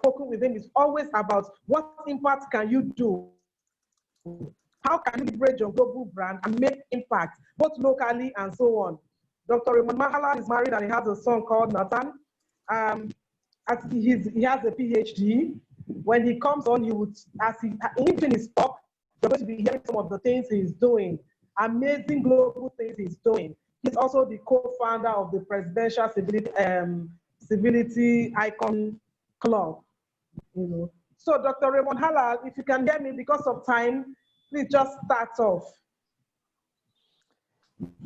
spoken with him is always about what impact can you do? How can you leverage your global brand and make impact, both locally and so on? Dr. Raymond Harlall is married and he has a son called Nathan. He has a PhD. When he comes on, you would, as he in his talk, you're going to be hearing some of the things he's doing, amazing global things he's doing. He's also the co-founder of the Presidential Civility Icon Club. You know. So, Dr. Raymond Harlall, if you can hear me because of time, please just start off.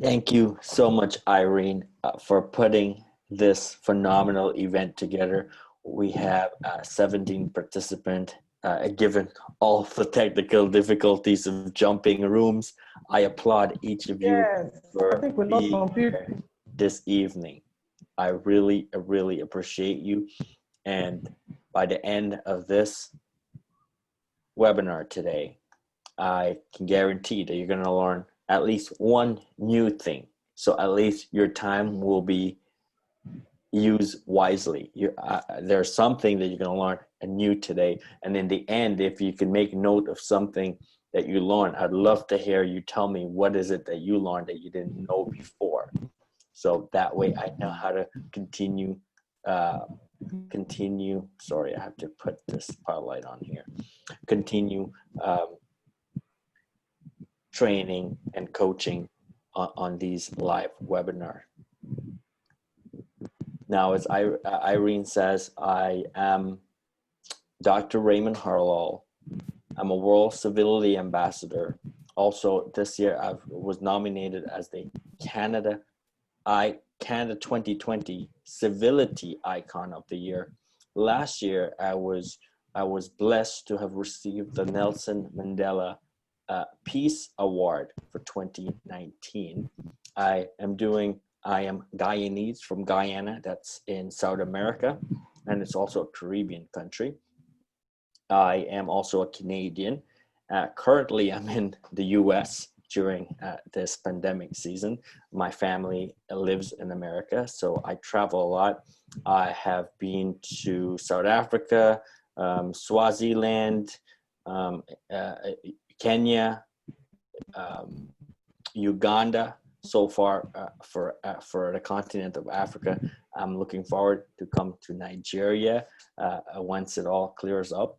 Thank you so much, Irene, for putting this phenomenal event together. We have 17 participants, given all the technical difficulties of jumping rooms. I applaud each of you for being here this evening. I really appreciate you. And by the end of this webinar today, I can guarantee that you're going to learn at least one new thing. So at least your time will be used wisely. There's something that you're going to learn anew today. And in the end, if you can make note of something that you learned, I'd love to hear you tell me what is it that you learned that you didn't know before. So that way I know how to continue, sorry, I have to put this spotlight on here. Continue training and coaching on these live webinars. Now, as Irene says, I am Dr. Raymond Harlall. I'm a World Civility Ambassador. Also, this year I was nominated as the Canada 2020 Civility Icon of the Year. Last year, I was blessed to have received the Nelson Mandela Peace Award for 2019. I am Guyanese from Guyana, that's in South America, and it's also a Caribbean country. I am also a Canadian. Currently, I'm in the US during this pandemic season. My family lives in America, so I travel a lot. I have been to South Africa, Swaziland, Kenya, Uganda. So far for the continent of Africa. I'm looking forward to come to Nigeria once it all clears up,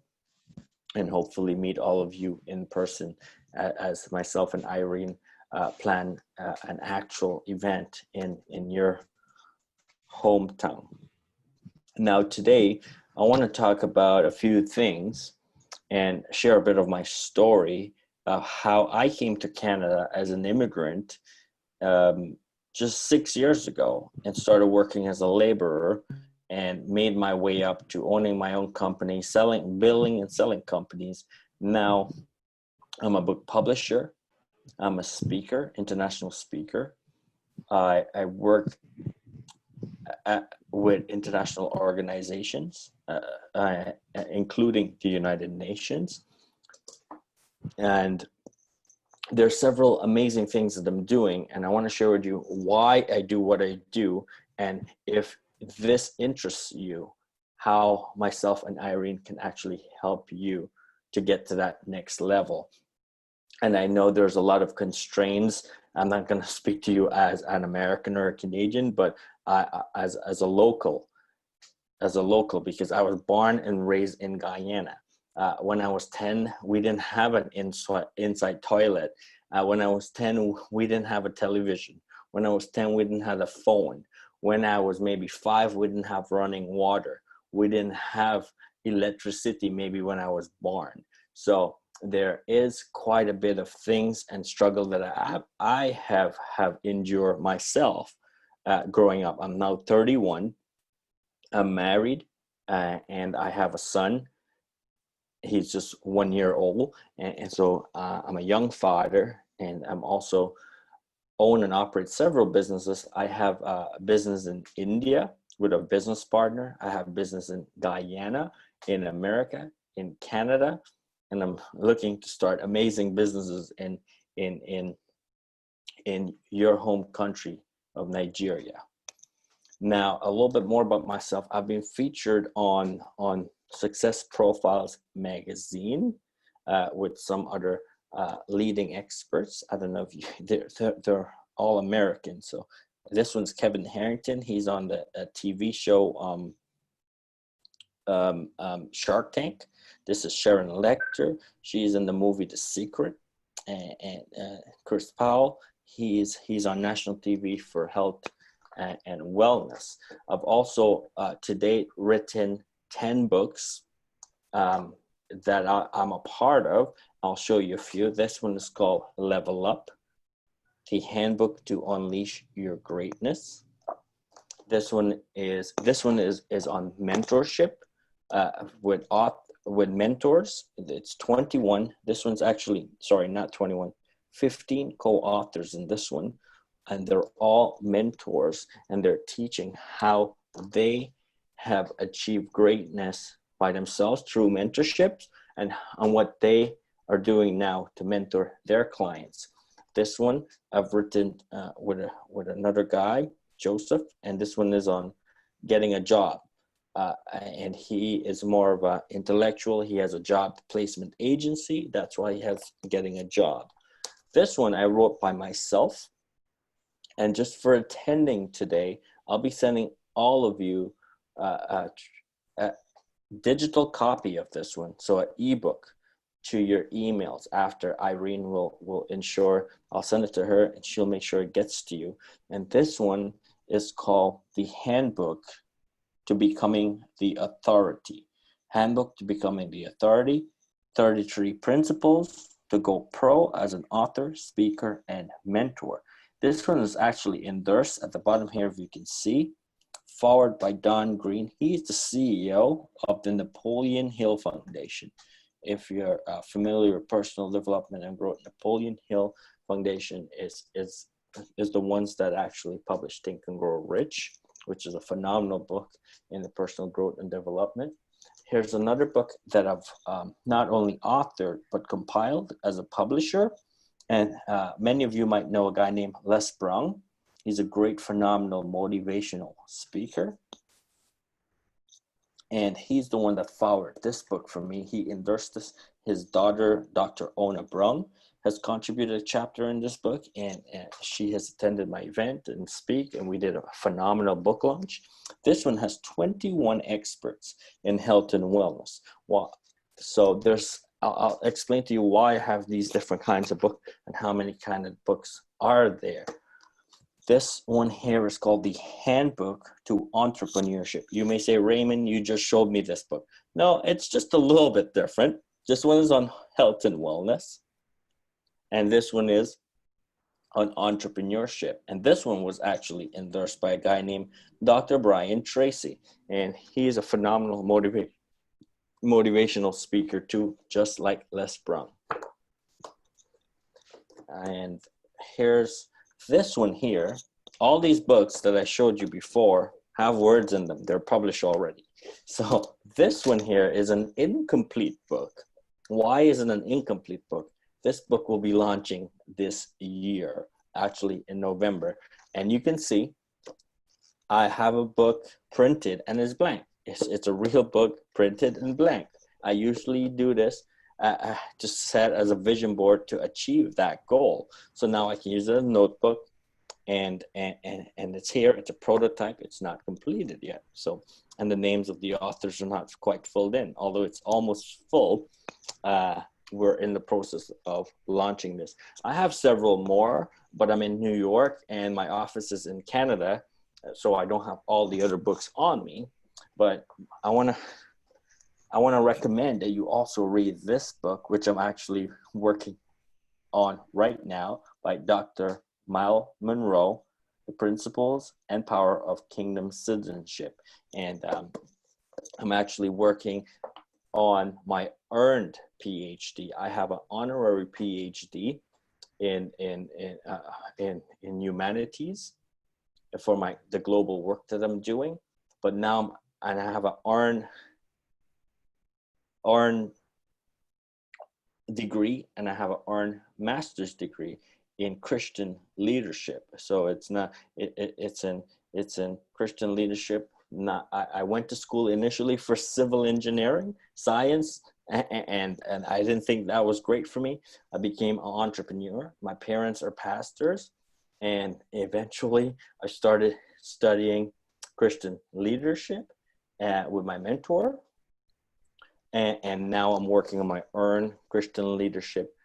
and hopefully meet all of you in person as myself and Irene plan an actual event in your hometown. Now today, I want to talk about a few things and share a bit of my story of how I came to Canada as an immigrant just 6 years ago and started working as a laborer and made my way up to owning my own company, building and selling companies. Now I'm a book publisher. I'm a speaker, international speaker. I work with international organizations, including the United Nations. And there's several amazing things that I'm doing, and I want to share with you why I do what I do, and if this interests you, how myself and Irene can actually help you to get to that next level. And I know there's a lot of constraints. I'm not going to speak to you as an American or a Canadian, but as a local, because I was born and raised in Guyana. When I was 10, we didn't have an inside toilet. When I was 10, we didn't have a television. When I was 10, we didn't have a phone. When I was maybe 5, we didn't have running water. We didn't have electricity maybe when I was born. So there is quite a bit of things and struggle that I have endured myself growing up. I'm now 31. I'm married and I have a son. He's just 1 year old. And so I'm a young father, and I'm also own and operate several businesses. I have a business in India with a business partner. I have business in Guyana, in America, in Canada, and I'm looking to start amazing businesses in your home country of Nigeria. Now, a little bit more about myself. I've been featured on Success Profiles magazine with some other leading experts. I don't know if they're all American. So this one's Kevin Harrington. He's on the TV show Shark Tank. This is Sharon Lecter. She's in the movie The Secret. And Chris Powell, he's on national TV for health and wellness. I've also to date written 10 books that I'm a part of. I'll show you a few. This one is called Level Up, the Handbook to Unleash Your Greatness. This one is on mentorship with mentors. It's 21. This one's actually, sorry, not 21, 15 co-authors in this one. And they're all mentors, and they're teaching how they have achieved greatness by themselves through mentorships and on what they are doing now to mentor their clients. This one I've written with another guy, Joseph, and this one is on getting a job. And he is more of an intellectual. He has a job placement agency. That's why he has getting a job. This one I wrote by myself. And just for attending today, I'll be sending all of you a digital copy of this one, so an ebook, to your emails after. Irene will ensure, I'll send it to her and she'll make sure it gets to you. And this one is called The Handbook to Becoming the Authority. Handbook to Becoming the Authority, 33 Principles to Go Pro as an Author, Speaker, and Mentor. This one is actually endorsed at the bottom here, if you can see, forward by Don Green. He's the CEO of the Napoleon Hill Foundation. If you're familiar with personal development and growth, Napoleon Hill Foundation is the ones that actually publish Think and Grow Rich, which is a phenomenal book in the personal growth and development. Here's another book that I've not only authored, but compiled as a publisher. And many of you might know a guy named Les Brown. He's a great, phenomenal motivational speaker. And he's the one that forwarded this book for me. He endorsed this. His daughter, Dr. Ona Brown, has contributed a chapter in this book, and she has attended my event and speak, and we did a phenomenal book launch. This one has 21 experts in health and wellness. Well, so I'll explain to you why I have these different kinds of books and how many kind of books are there. This one here is called The Handbook to Entrepreneurship. You may say, Raymond, you just showed me this book. No, it's just a little bit different. This one is on health and wellness. And this one is on entrepreneurship. And this one was actually endorsed by a guy named Dr. Brian Tracy. And he's a phenomenal motivational speaker too, just like Les Brown. And here's this one here. All these books that I showed you before have words in them. They're published already. So this one here is an incomplete book. Why is it an incomplete book? This book will be launching this year, actually in November. And you can see I have a book printed and it's blank. It's a real book printed and blank. I usually do this to set as a vision board to achieve that goal. So now I can use it as a notebook, and it's here. It's a prototype. It's not completed yet. So, and the names of the authors are not quite filled in, although it's almost full. We're in the process of launching this. I have several more, but I'm in New York and my office is in Canada, so I don't have all the other books on me. But I want to recommend that you also read this book, which I'm actually working on right now, by Dr. Miles Monroe, The Principles and Power of Kingdom Citizenship. And I'm actually working on my earned PhD. I have an honorary PhD in humanities for the global work that I'm doing, but now I have an earned degree, and I have an earned master's degree in Christian leadership. So it's in Christian leadership I went to school initially for civil engineering, science, and I didn't think that was great for me. I became an entrepreneur. My parents are pastors, and eventually I started studying Christian leadership with my mentor. And now I'm working on my Earn Christian Leadership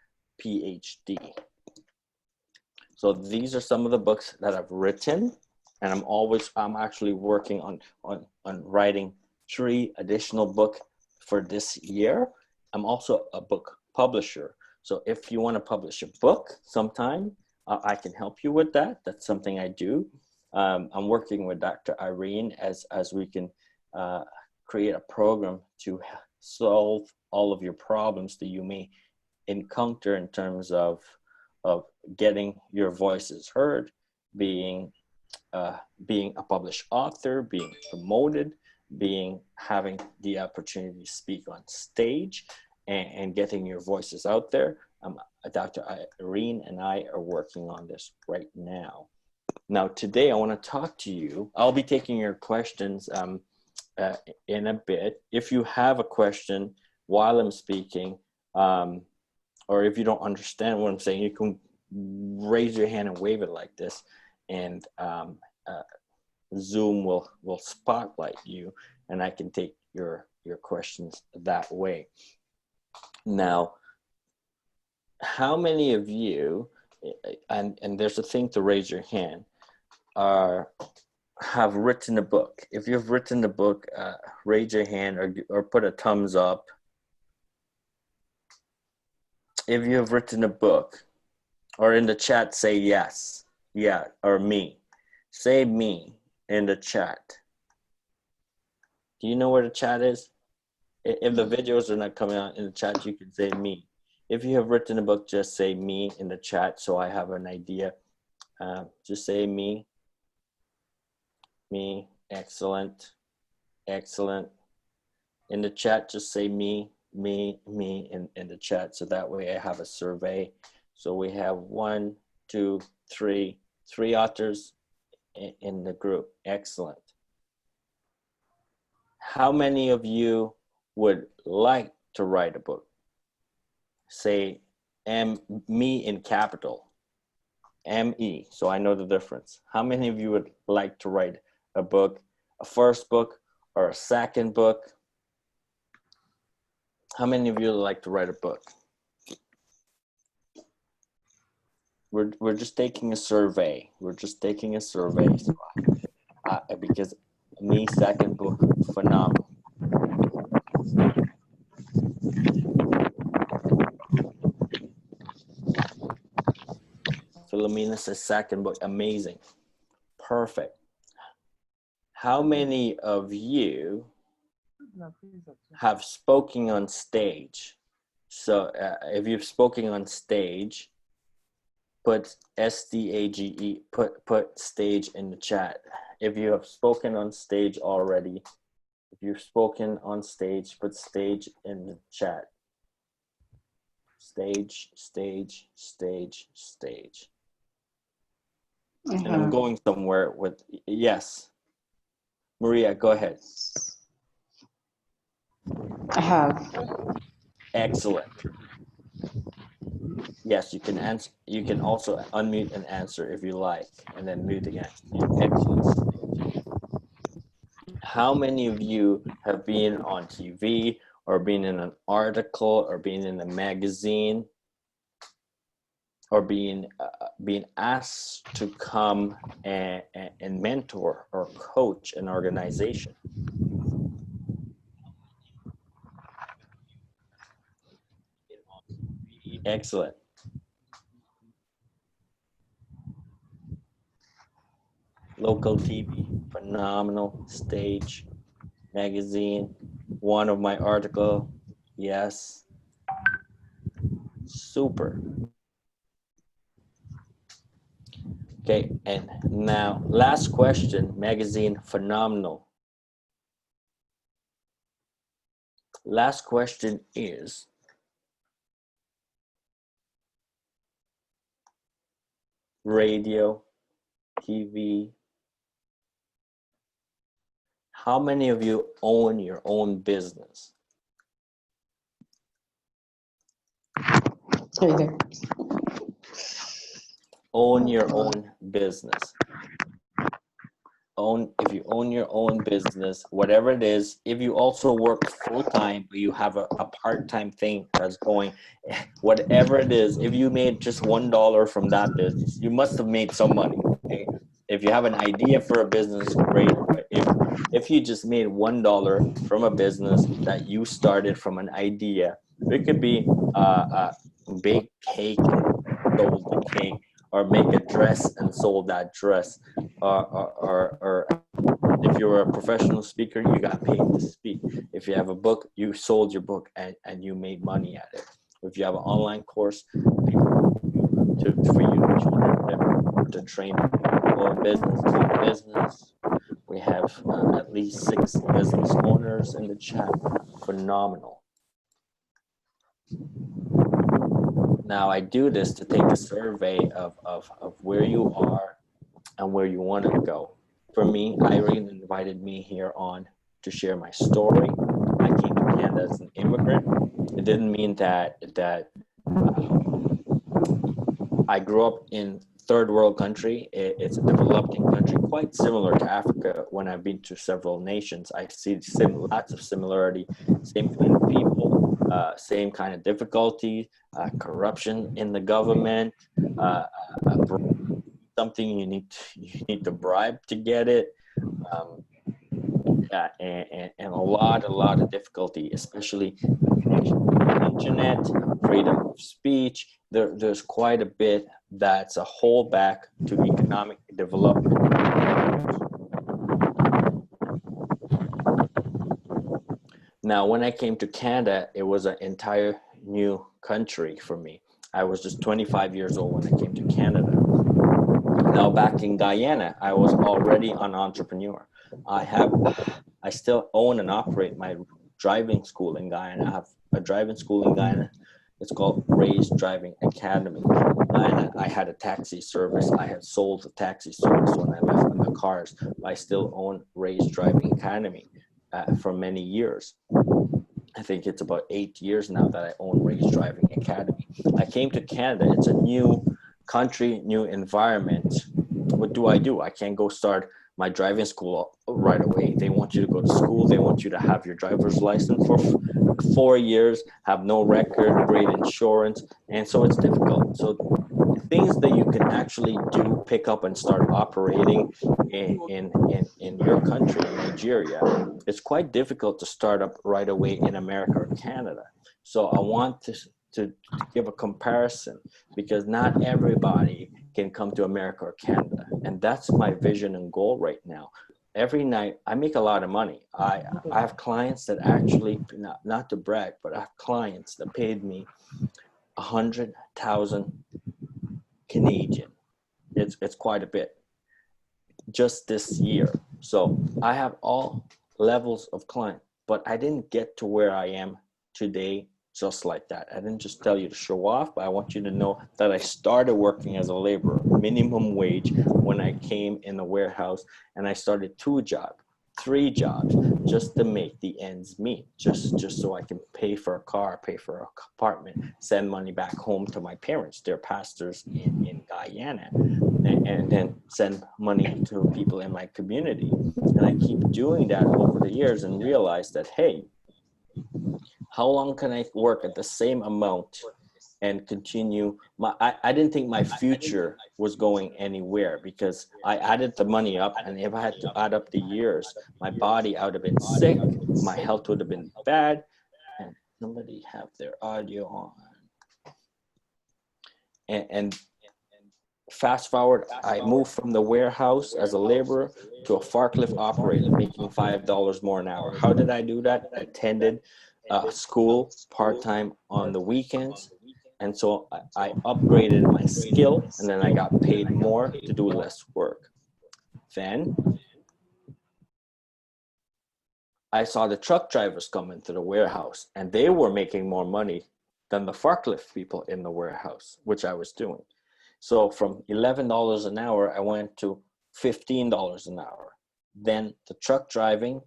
PhD. So these are some of the books that I've written, and I'm actually working on writing 3 additional books for this year. I'm also a book publisher. So if you want to publish a book sometime, I can help you with that. That's something I do. I'm working with Dr. Irene as we can create a program to solve all of your problems that you may encounter in terms of getting your voices heard, being a published author, being promoted, having the opportunity to speak on stage, and getting your voices out there. Dr. Irene and I are working on this right now. Now, today I want to talk to you. I'll be taking your questions in a bit. If you have a question while I'm speaking, or if you don't understand what I'm saying, you can raise your hand and wave it like this, and Zoom will spotlight you, and I can take your questions that way. Now, how many of you, and there's a thing to raise your hand, have written a book? If you've written a book, raise your hand or put a thumbs up. If you have written a book, or in the chat, say yes, yeah, or me. Say me in the chat. Do you know where the chat is? If the videos are not coming out in the chat, you can say me. If you have written a book, just say me in the chat so I have an idea. Just say me. Me, excellent, excellent. In the chat, just say me in the chat, so that way I have a survey. So we have 1, 2, 3 authors in the group. Excellent. How many of you would like to write a book? Say me in capital, M-E, so I know the difference. How many of you would like to write a book, a first book or a second book? How many of you would like to write a book? We're just taking a survey. We're just taking a survey. So, because me, second book, phenomenal. Philomena's second book, amazing. Perfect. How many of you have spoken on stage? So if you've spoken on stage, put STAGE, put stage in the chat. If you have spoken on stage already, if you've spoken on stage, put stage in the chat. Stage, stage, stage, stage. And I'm going somewhere with, yes. Maria, go ahead. I have. Excellent. Yes, you can answer. You can also unmute and answer if you like, and then mute again. Excellent. How many of you have been on TV or been in an article or been in a magazine or being asked to come and mentor or coach an organization? Excellent. Local TV, phenomenal. Stage, magazine, one of my article, yes. Super. Okay, and now last question, magazine, phenomenal. Last question is, radio, TV. How many of you own your own business? Own your own business. If you own your own business, whatever it is, if you also work full-time, but you have a part-time thing that's going, whatever it is, if you made just $1 from that business, you must have made some money. Okay? If you have an idea for a business, great. But if you just made $1 from a business that you started from an idea, it could be a bake cake and sold the cake, or make a dress and sold that dress, or if you're a professional speaker, you got paid to speak. If you have a book, you sold your book and you made money at it. If you have an online course, for you to train or business. We have at least 6 business owners in the chat. Phenomenal. Now I do this to take a survey of where you are and where you want to go. For me, Irene invited me here on to share my story. I came to Canada as an immigrant. It didn't mean that I grew up in third world country. It's a developing country, quite similar to Africa. When I've been to several nations, I see lots of similarity, same kind of people, same kind of difficulty, corruption in the government, something you need to bribe to get it, and a lot of difficulty, especially internet, freedom of speech. There's quite a bit that's a holdback to economic development. Now, when I came to Canada, it was an entire new country for me. I was just 25 years old when I came to Canada. Now, back in Guyana, I was already an entrepreneur. I still own and operate my driving school in Guyana. I have a driving school in Guyana. It's called Ray's Driving Academy. And I had a taxi service. I had sold the taxi service when I left in the cars. I still own Ray's Driving Academy for many years. I think it's about 8 years now that I own Ray's Driving Academy. I came to Canada. It's a new country, new environment. What do? I can't go start my driving school right away. They want you to go to school. They want you to have your driver's license for 4 years, have no record, great insurance. And so it's difficult. So things that you can actually do, pick up and start operating in your country, in Nigeria, it's quite difficult to start up right away in America or Canada. So I want to give a comparison, because not everybody can come to America or Canada. And that's my vision and goal right now. Every night, I make a lot of money. I have clients that actually, not to brag, but I have clients that paid me 100,000 Canadian. It's quite a bit just this year. So I have all levels of client, but I didn't get to where I am today just like that. I didn't just tell you to show off, but I want you to know that I started working as a laborer, minimum wage, when I came in the warehouse, and I started 2 jobs, 3 jobs, just to make the ends meet, just so I can pay for a car, pay for an apartment, send money back home to my parents. They're pastors in Guyana, and then send money to people in my community. And I keep doing that over the years and realize that, hey, how long can I work at the same amount and continue? I didn't think my future was going anywhere, because I added the money up, and if I had to add up the years, my body would have been sick, my health would have been bad, and somebody have their audio on. And fast forward, I moved from the warehouse as a laborer to a forklift operator, making $5 more an hour. How did I do that? I attended school part-time on the weekends, and so I upgraded my skill, and then I got paid more to do less work. Then I saw the truck drivers come into the warehouse, and they were making more money than the forklift people in the warehouse, which I was doing. So from $11 an hour, I went to $15 an hour. Then the truck driving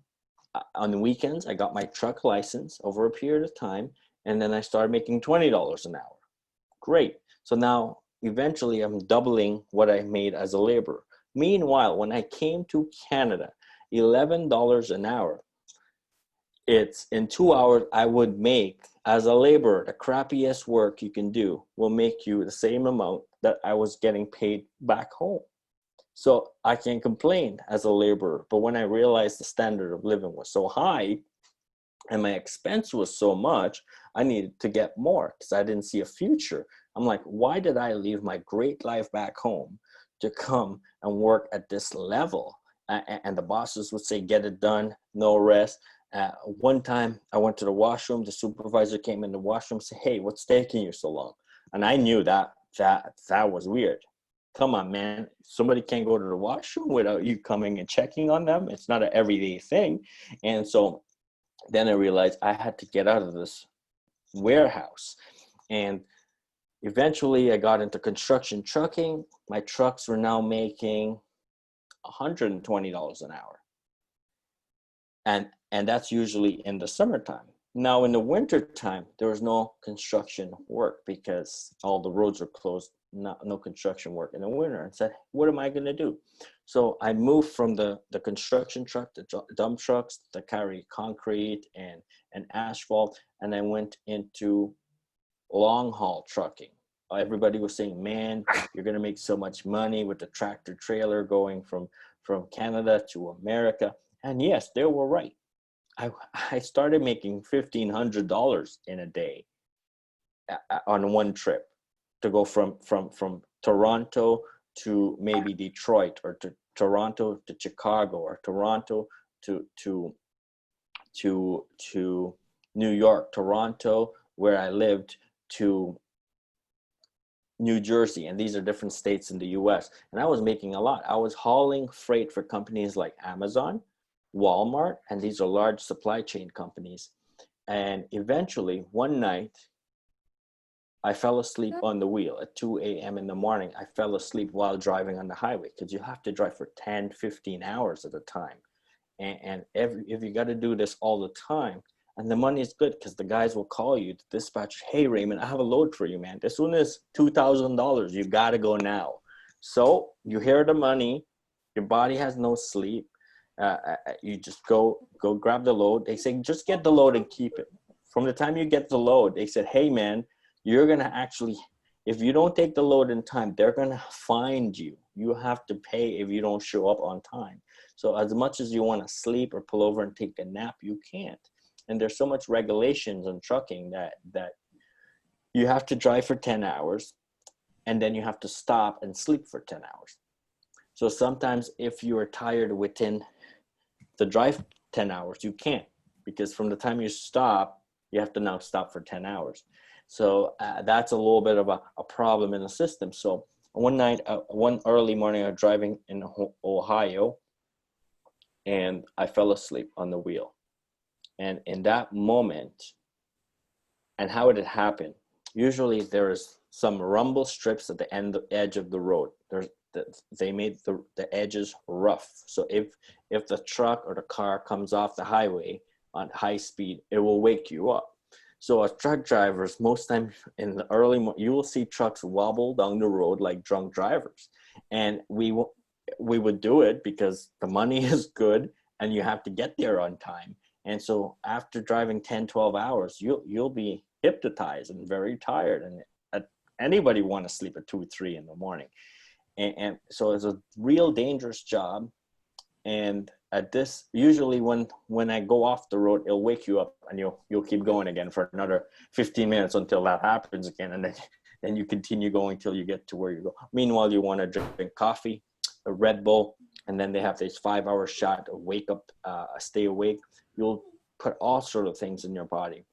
on the weekends, I got my truck license over a period of time, and then I started making $20 an hour. Great. So now eventually I'm doubling what I made as a laborer. Meanwhile, when I came to Canada, $11 an hour, it's in 2 hours I would make as a laborer. The crappiest work you can do will make you the same amount that I was getting paid back home. So I can't complain as a laborer. But when I realized the standard of living was so high and my expense was so much, I needed to get more because I didn't see a future. I'm like, why did I leave my great life back home to come and work at this level? And the bosses would say, get it done, no rest. One time I went to the washroom, the supervisor came in the washroom and said, hey, what's taking you so long? And I knew that was weird. Come on, man. Somebody can't go to the washroom without you coming and checking on them. It's not an everyday thing. And so then I realized I had to get out of this warehouse. And eventually I got into construction trucking. My trucks were now making $120 an hour. And that's usually in the summertime. Now in the winter time, there was no construction work because all the roads were closed, no construction work in the winter. And said, what am I going to do? So I moved from the construction truck, the dump trucks that carry concrete and asphalt, and I went into long haul trucking. Everybody was saying, man, you're going to make so much money with the tractor trailer going from Canada to America. And yes, they were right. I started making $1,500 in a day on one trip to go from Toronto to maybe Detroit, or to Toronto to Chicago, or Toronto to New York, Toronto, where I lived, to New Jersey. And these are different states in the US. And I was making a lot. I was hauling freight for companies like Amazon, Walmart, and these are large supply chain companies. And eventually one night I fell asleep on the wheel at 2 a.m. in the morning. I fell asleep while driving on the highway, because you have to drive for 10, 15 hours at a time. And if you got to do this all the time, and the money is good because the guys will call you, the dispatcher, hey, Raymond, I have a load for you, man. This one is $2,000. You got to go now. So you hear the money, your body has no sleep. You just go grab the load. They say, just get the load and keep it. From the time you get the load, they said, hey, man, you're going to actually, if you don't take the load in time, they're going to find you. You have to pay if you don't show up on time. So as much as you want to sleep or pull over and take a nap, you can't. And there's so much regulations on trucking that you have to drive for 10 hours and then you have to stop and sleep for 10 hours. So sometimes if you are tired within the drive 10 hours, you can't, because from the time you stop, you have to now stop for 10 hours. So that's a little bit of a problem in the system. So one night, one early morning, I was driving in Ohio and I fell asleep on the wheel. And in that moment, and how it had happened, usually there is some rumble strips at the edge of the road. They made the edges rough. So if the truck or the car comes off the highway on high speed, it will wake you up. So as truck drivers, most time in the early morning, you will see trucks wobble down the road like drunk drivers. And we would do it because the money is good and you have to get there on time. And so after driving 10, 12 hours, you'll be hypnotized and very tired. And anybody want to sleep at 2, 3 in the morning. And so it's a real dangerous job. And at this, usually when I go off the road, it'll wake you up and you'll keep going again for another 15 minutes until that happens again. And then you continue going till you get to where you go. Meanwhile, you want to drink coffee, a Red Bull, and then they have this 5-hour shot to wake up, stay awake. You'll put all sort of things in your body.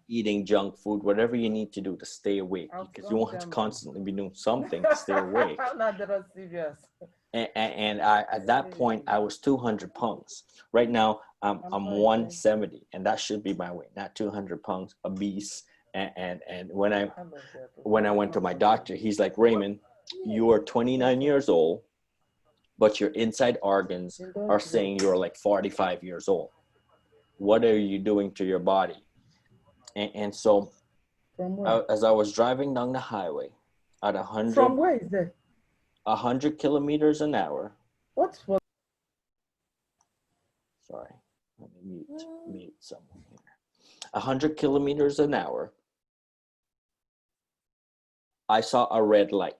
Eating junk food, whatever you need to do to stay awake, because you want to constantly be doing something to stay awake. And at that point, I was 200 pounds. Right now, I'm 170, and that should be my weight, not 200 pounds, obese. And when I went to my doctor, he's like, Raymond, you are 29 years old, but your inside organs are saying you're like 45 years old. What are you doing to your body? And so From where? as I was driving down the highway at From where is that? 100 kilometers an hour. What was? Sorry, let me mute someone here. 100 kilometers an hour, I saw a red light.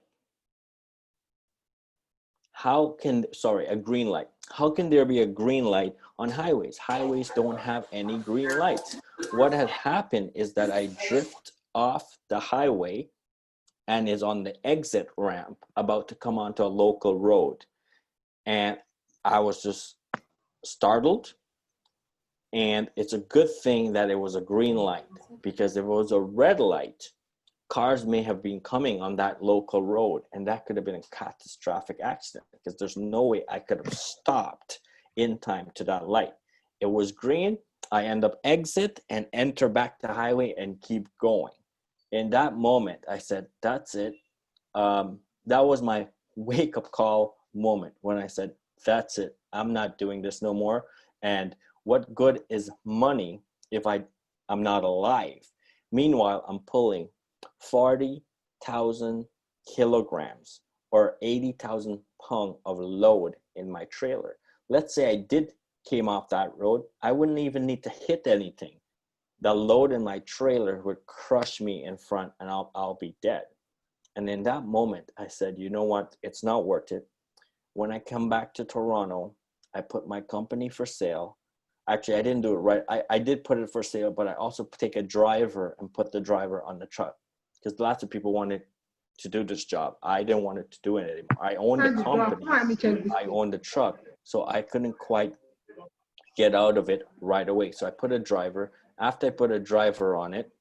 A green light. How can there be a green light on highways? Highways don't have any green lights. What had happened is that I drift off the highway and is on the exit ramp about to come onto a local road. And I was just startled. And it's a good thing that it was a green light, because if it was a red light, cars may have been coming on that local road, and that could have been a catastrophic accident, because there's no way I could have stopped in time to that light. It was green. I end up exit and enter back the highway and keep going. In that moment, I said, that's it. That was my wake-up call moment when I said, that's it. I'm not doing this no more. And what good is money if I'm not alive? Meanwhile, I'm pulling 40,000 kilograms or 80,000 pounds of load in my trailer. Let's say I came off that road, I wouldn't even need to hit anything. The load in my trailer would crush me in front, and I'll be dead. And in that moment, I said, you know what? It's not worth it. When I come back to Toronto, I put my company for sale. Actually, I didn't do it right. I did put it for sale, but I also take a driver and put the driver on the truck, because lots of people wanted to do this job. I didn't want to do it anymore. I owned the company. I owned the truck. So I couldn't quite get out of it right away. So I put a driver. After I put a driver on it,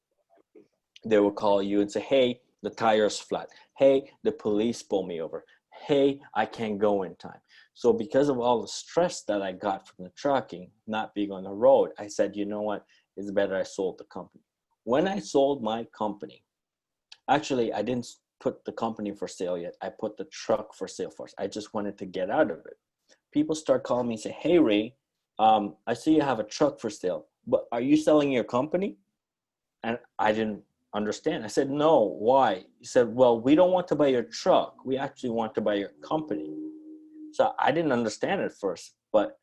they will call you and say, hey, the tire's flat. Hey, the police pulled me over. Hey, I can't go in time. So because of all the stress that I got from the trucking, not being on the road, I said, you know what? It's better I sold the company. When I sold my company, actually, I didn't put the company for sale yet. I put the truck for sale first. I just wanted to get out of it. People start calling me and say, hey, Ray, I see you have a truck for sale, but are you selling your company? And I didn't understand. I said, no, why? He said, well, we don't want to buy your truck. We actually want to buy your company. So I didn't understand at first, but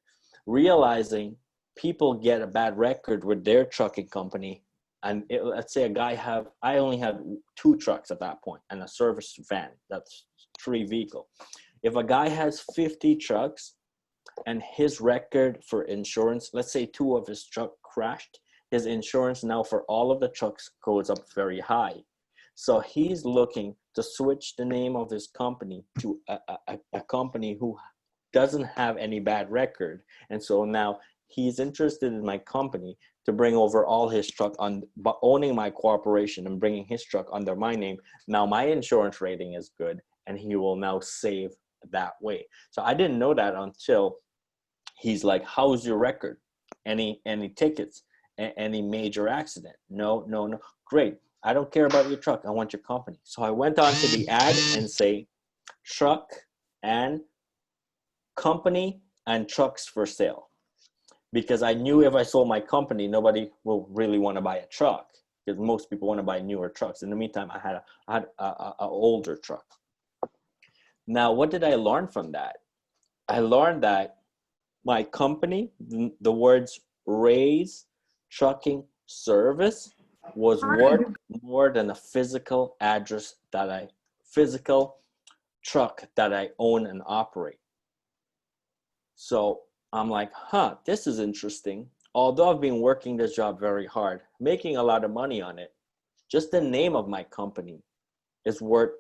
realizing people get a bad record with their trucking company. And let's say I only had 2 trucks at that point and a service van. That's 3 vehicles. If a guy has 50 trucks and his record for insurance, let's say 2 of his truck crashed, his insurance now for all of the trucks goes up very high. So he's looking to switch the name of his company to a company who doesn't have any bad record. And so now he's interested in my company to bring over all his truck on owning my corporation and bringing his truck under my name. Now my insurance rating is good, and he will now save that way. So I didn't know that until he's like, how's your record? Any tickets? Any major accident? No. Great. I don't care about your truck. I want your company. So I went on to the ad and say truck and company and trucks for sale. Because I knew if I sold my company, nobody will really want to buy a truck, because most people want to buy newer trucks. In the meantime, I had a older truck. Now, what did I learn from that? I learned that my company, the words Ray's Trucking Service, was worth more than a physical truck that I own and operate. So I'm like, this is interesting. Although I've been working this job very hard, making a lot of money on it, just the name of my company is worth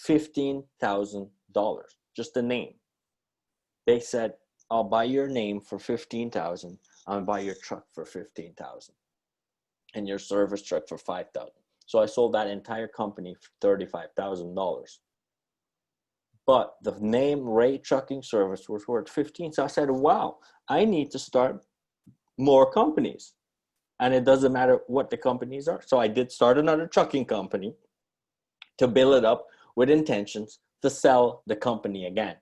$15,000. Just the name. They said, I'll buy your name for $15,000. I'll buy your truck for $15,000 and your service truck for $5,000. So I sold that entire company for $35,000. But the name Ray Trucking Service was worth $15,000. So I said, wow, I need to start more companies. And it doesn't matter what the companies are. So I did start another trucking company to build it up with intentions to sell the company again,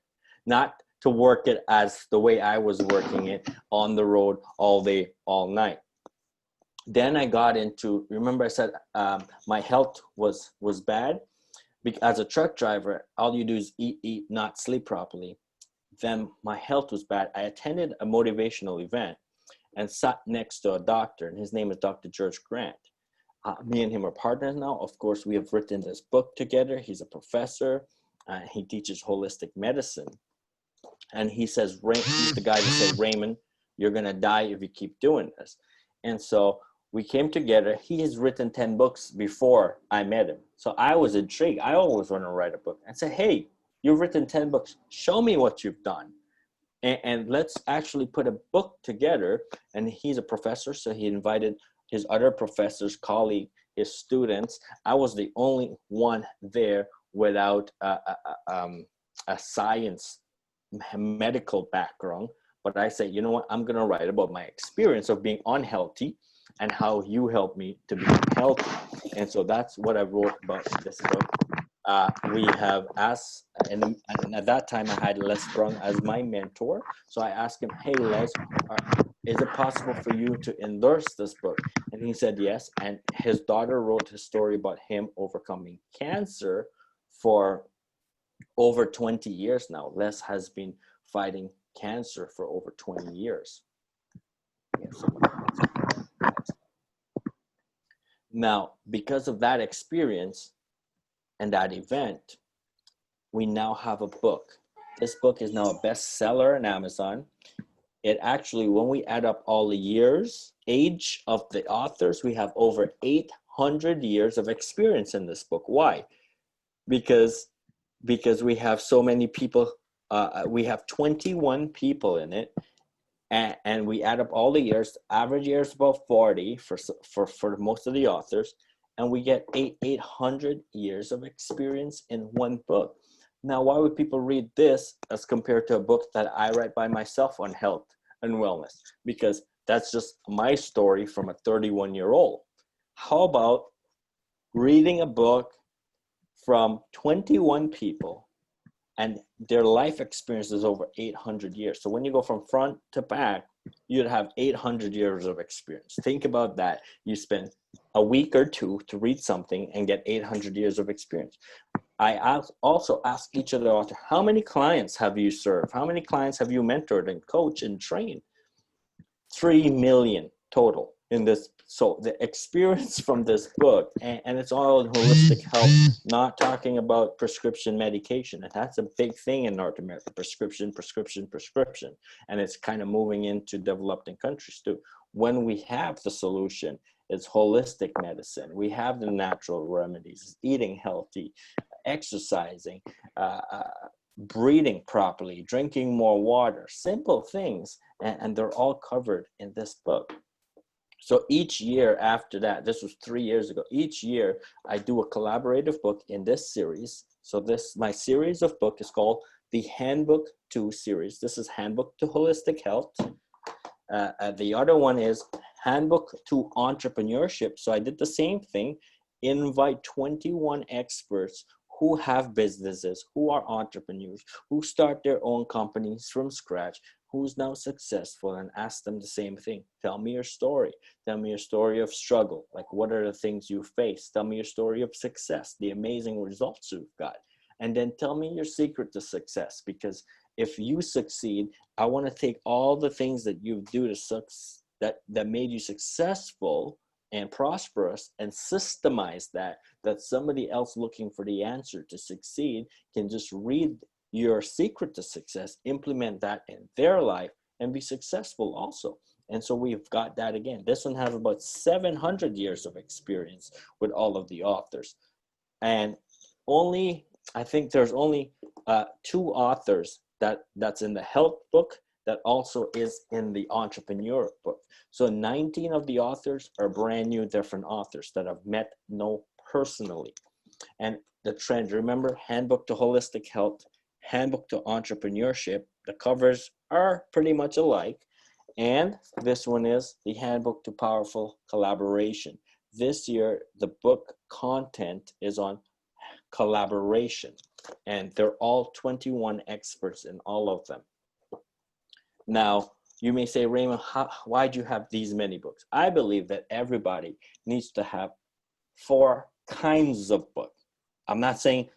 not to work it as the way I was working it on the road all day, all night. Then I got into, remember I said my health was bad. As a truck driver, all you do is eat, not sleep properly. Then my health was bad. I attended a motivational event and sat next to a doctor, and his name is Dr. George Grant. Me and him are partners now. Of course, we have written this book together. He's a professor. He teaches holistic medicine. And he says, he's the guy that said, Raymond, you're going to die if you keep doing this. And so we came together. He has written 10 books before I met him. So I was intrigued. I always want to write a book. I said, hey, you've written 10 books. Show me what you've done. And let's actually put a book together. And he's a professor, so he invited his other professors, colleagues, his students. I was the only one there without a science medical background. But I say, you know what, I'm going to write about my experience of being unhealthy and how you helped me to be healthy. And so that's what I wrote about this book. We have asked, and at that time I had Les Brung as my mentor. So I asked him, hey, Les, is it possible for you to endorse this book? And he said yes. And his daughter wrote his story about him overcoming cancer for over 20 years now. Les has been fighting cancer for over 20 years. Now, because of that experience and that event, we now have a book. This book is now a bestseller on Amazon. It actually, when we add up all the years, age of the authors, we have over 800 years of experience in this book. Why? Because we have so many people. We have 21 people in it, and we add up all the years. Average year is about 40 for most of the authors, and we get 800 years of experience in one book. Now, why would people read this as compared to a book that I write by myself on health and wellness? Because that's just my story from a 31-year-old. How about reading a book from 21 people and their life experience is over 800 years? So when you go from front to back, you'd have 800 years of experience. Think about that. You spend a week or two to read something and get 800 years of experience. I also ask each of the authors, how many clients have you served? How many clients have you mentored and coached and trained? 3 million total in this. So the experience from this book, and it's all in holistic health, not talking about prescription medication. And that's a big thing in North America, prescription. And it's kind of moving into developing countries too. When we have the solution, it's holistic medicine. We have the natural remedies, eating healthy, exercising, breathing properly, drinking more water, simple things. And they're all covered in this book. So each year after that, this was 3 years ago, each year I do a collaborative book in this series. So my series of book is called the Handbook to series. This is Handbook to Holistic Health. The other one is Handbook to Entrepreneurship. So I did the same thing, invite 21 experts who have businesses, who are entrepreneurs, who start their own companies from scratch, who's now successful, and ask them the same thing. Tell me your story. Tell me your story of struggle. Like, what are the things you face? Tell me your story of success, the amazing results you've got. And then tell me your secret to success, because if you succeed, I want to take all the things that you do to that made you successful and prosperous and systemize that somebody else looking for the answer to succeed can just read your secret to success, implement that in their life, and be successful also. And so we've got that again. This one has about 700 years of experience with all of the authors. And I think there's only 2 authors that's in the health book that also is in the entrepreneur book. So 19 of the authors are brand new, different authors that I've met, know personally. And the trend, remember, Handbook to Holistic Health, Handbook to Entrepreneurship, the covers are pretty much alike. And this one is the Handbook to Powerful Collaboration. This year, the book content is on collaboration, and they're all 21 experts in all of them. Now, You may say, Raymond, why do you have these many books? I believe that everybody needs to have 4 kinds of book. I'm not saying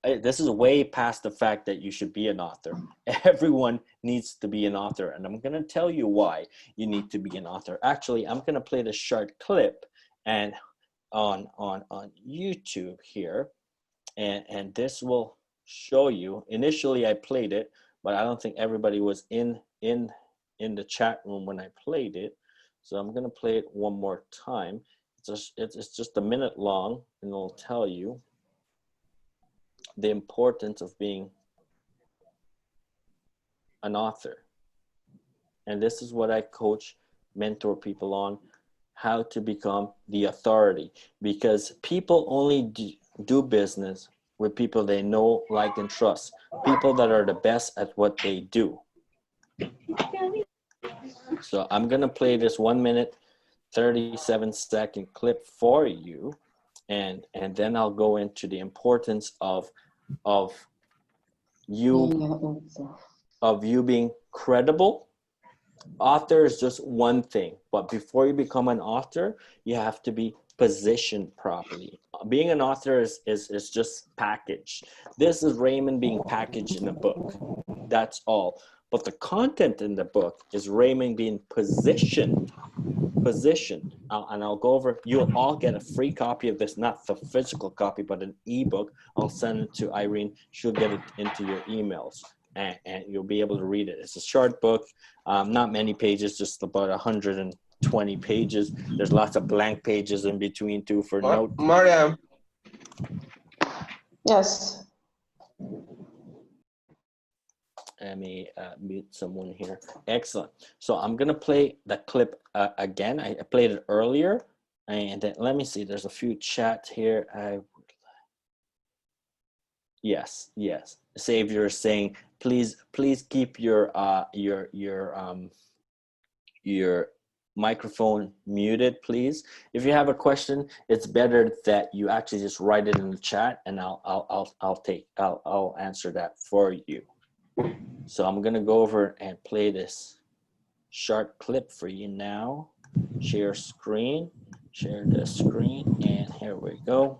this is way past the fact that you should be an author. Everyone needs to be an author, and I'm going to tell you why you need to be an author. Actually, I'm going to play the short clip and on YouTube here, and this will show you. Initially, I played it, but I don't think everybody was in the chat room when I played it. So I'm going to play it one more time. It's just a minute long, and it'll tell you the importance of being an author. And this is what I coach, mentor people on, how to become the authority, because people only do business with people they know, like, and trust, people that are the best at what they do. So I'm going to play this 1 minute, 37-second clip for you. And then I'll go into the importance of you being credible. Author is just one thing, but before you become an author, you have to be positioned properly. Being an author is just packaged. This is Raymond being packaged in a book. That's all. But the content in the book is Raymond being positioned. And I'll go over, you'll all get a free copy of this, not the physical copy, but an ebook. I'll send it to Irene. She'll get it into your emails, and you'll be able to read it. It's a short book, not many pages, just about 120 pages. There's lots of blank pages in between too for notes. Mariam. Yes. Let me mute someone here. Excellent. So I'm going to play the clip again. I played it earlier. And then, let me see. There's a few chats here. Yes. Savior is saying, please keep your microphone muted, please. If you have a question, it's better that you actually just write it in the chat, and I'll answer that for you. So I'm going to go over and play this short clip for you now. Share screen, share the screen, and here we go.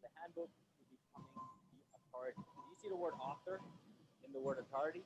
The handbook to becoming the authority. Do you see the word author in the word authority?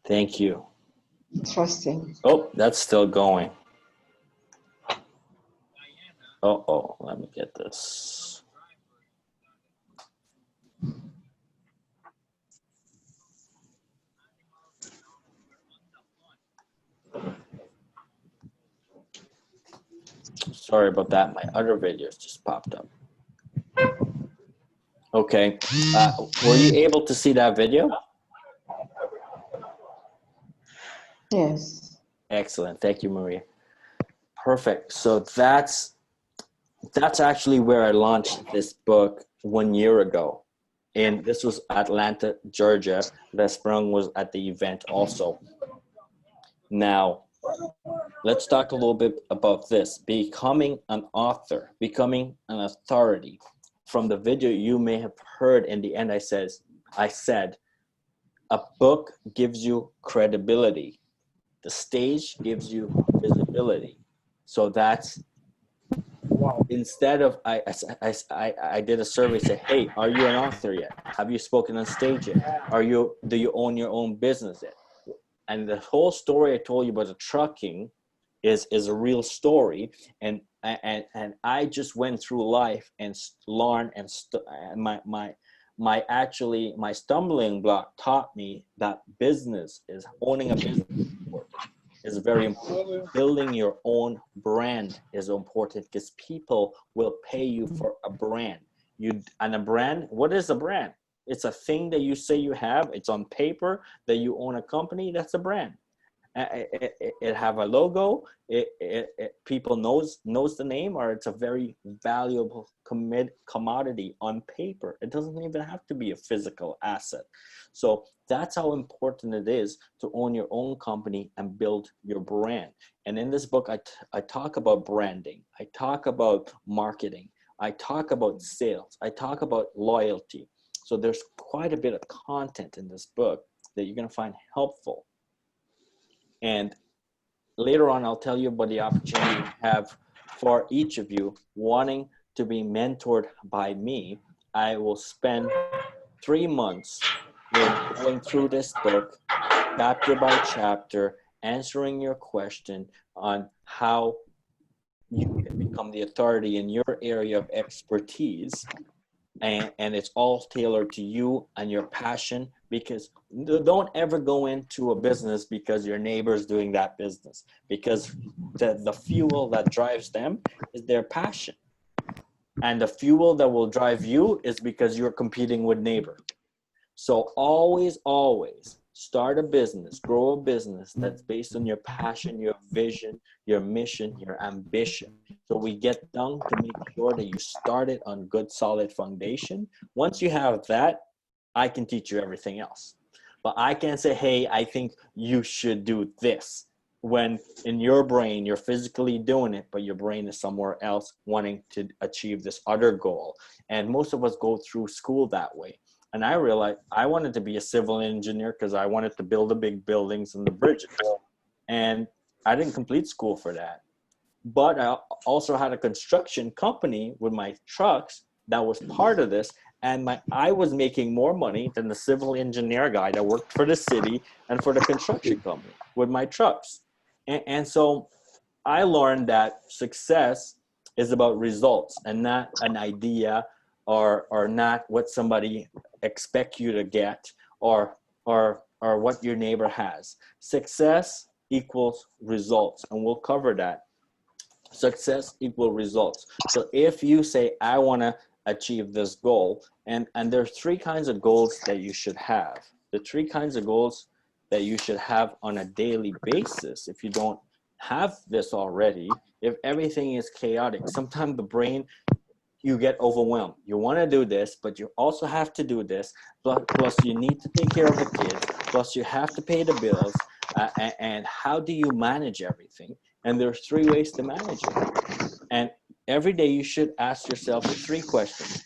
Thank you. Interesting. Oh, that's still going. Uh-oh, let me get this. Sorry about that. My other videos just popped up. Okay. Were you able to see that video? Yes. Excellent. Thank you, Maria. Perfect. So that's that's actually where I launched this book 1 year ago. And this was Atlanta, Georgia. Vesprung was at the event also. Now, let's talk a little bit about this. Becoming an author, becoming an authority. From the video you may have heard in the end, I said, a book gives you credibility. The stage gives you visibility. So that's, instead of, I did a survey, say, hey, are you an author yet? Have you spoken on stage yet? Do you own your own business yet? And the whole story I told you about the trucking is a real story. And I just went through life and learned, and my stumbling block taught me that owning a business is very important. Building your own brand is important because people will pay you for a brand. And a brand, what is a brand? It's a thing that you say you have. It's on paper that you own a company. That's a brand. It have a logo. People knows the name, or it's a very valuable commodity on paper. It doesn't even have to be a physical asset. So that's how important it is to own your own company and build your brand. And in this book, I talk about branding. I talk about marketing. I talk about sales. I talk about loyalty. So there's quite a bit of content in this book that you're going to find helpful. And later on, I'll tell you about the opportunity we have for each of you wanting to be mentored by me. I will spend 3 months going through this book, chapter by chapter, answering your question on how you can become the authority in your area of expertise. And it's all tailored to you and your passion, because don't ever go into a business because your neighbor's doing that business, because the fuel that drives them is their passion. And the fuel that will drive you is because you're competing with neighbor. So always start a business, grow a business that's based on your passion, your vision, your mission, your ambition. So we get down to make sure that you start it on good, solid foundation. Once you have that, I can teach you everything else. But I can't say, hey, I think you should do this, when in your brain, you're physically doing it, but your brain is somewhere else wanting to achieve this other goal. And most of us go through school that way. And I realized I wanted to be a civil engineer because I wanted to build the big buildings and the bridges. And I didn't complete school for that. But I also had a construction company with my trucks that was part of this. And I was making more money than the civil engineer guy that worked for the city and for the construction company with my trucks. And so I learned that success is about results and not an idea or not what somebody expect you to get or what your neighbor has. Success equals results, and we'll cover that. Success equals results. So if you say, I want to achieve this goal, and there's 3 kinds of goals that you should have. The 3 kinds of goals that you should have on a daily basis. If you don't have this already, if everything is chaotic, sometimes the brain, you get overwhelmed. You want to do this, but you also have to do this. Plus you need to take care of the kids. Plus you have to pay the bills. And how do you manage everything? And there's 3 ways to manage it. And every day you should ask yourself 3 questions.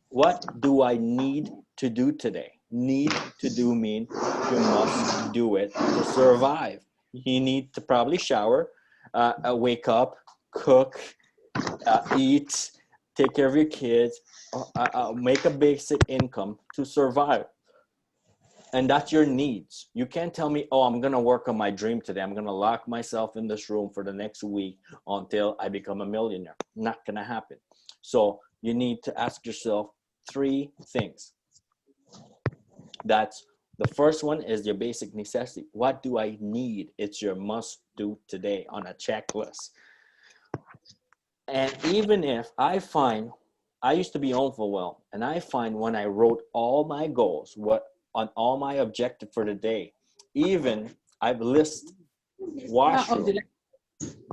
What do I need to do today? Need to do mean you must do it to survive. You need to probably shower, wake up, cook, eat, take care of your kids, make a basic income to survive. And that's your needs. You can't tell me, oh, I'm going to work on my dream today. I'm going to lock myself in this room for the next week until I become a millionaire. Not going to happen. So you need to ask yourself 3 things. That's the first one is your basic necessity. What do I need? It's your must do today on a checklist. And even if I used to be overwhelmed, and I find when I wrote all my goals, on all my objectives for the day, even I've listed washroom,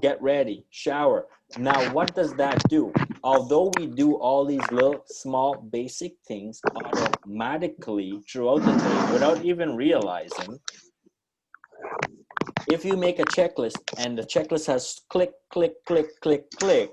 get ready, shower, Now, what does that do? Although we do all these little small basic things automatically throughout the day without even realizing, if you make a checklist and the checklist has click, click, click, click, click,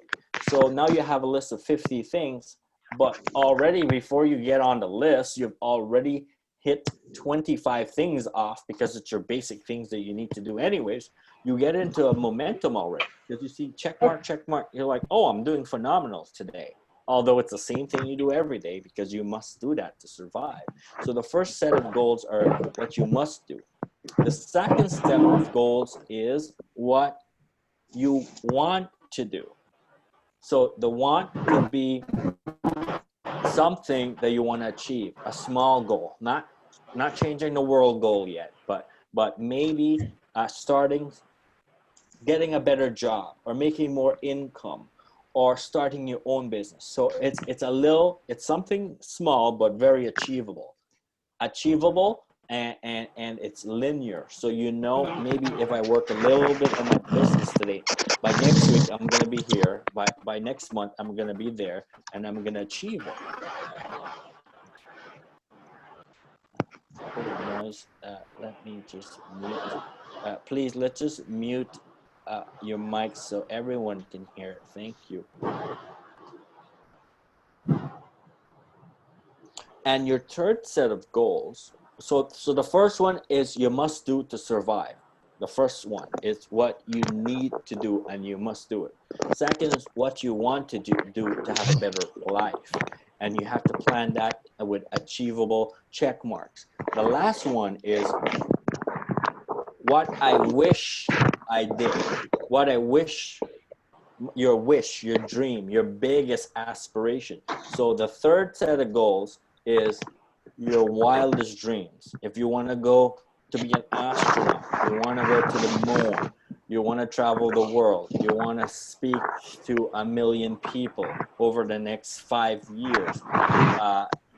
so now you have a list of 50 things, but already before you get on the list, you've already hit 25 things off because it's your basic things that you need to do anyways. You get into a momentum already because you see check mark, check mark. You're like, oh, I'm doing phenomenal today. Although it's the same thing you do every day because you must do that to survive. So the first set of goals are what you must do. The second step of goals is what you want to do. So the want could be something that you want to achieve, a small goal, not changing the world goal yet, but maybe starting, getting a better job, or making more income, or starting your own business. So it's something small but very achievable. And it's linear. So maybe if I work a little bit on my business today, by next week I'm gonna be here. By next month I'm gonna be there, and I'm gonna achieve it. Noise. Let me just mute. Please, let's just mute your mic so everyone can hear it. Thank you. And your third set of goals. So the first one is you must do to survive. The first one is what you need to do and you must do it. Second is what you want to do to have a better life. And you have to plan that with achievable check marks. The last one is what I wish I did. What I wish, your dream, your biggest aspiration. So the third set of goals is your wildest dreams. If you want to go to be an astronaut, you want to go to the moon, you want to travel the world, you want to speak to 1 million people over the next 5 years,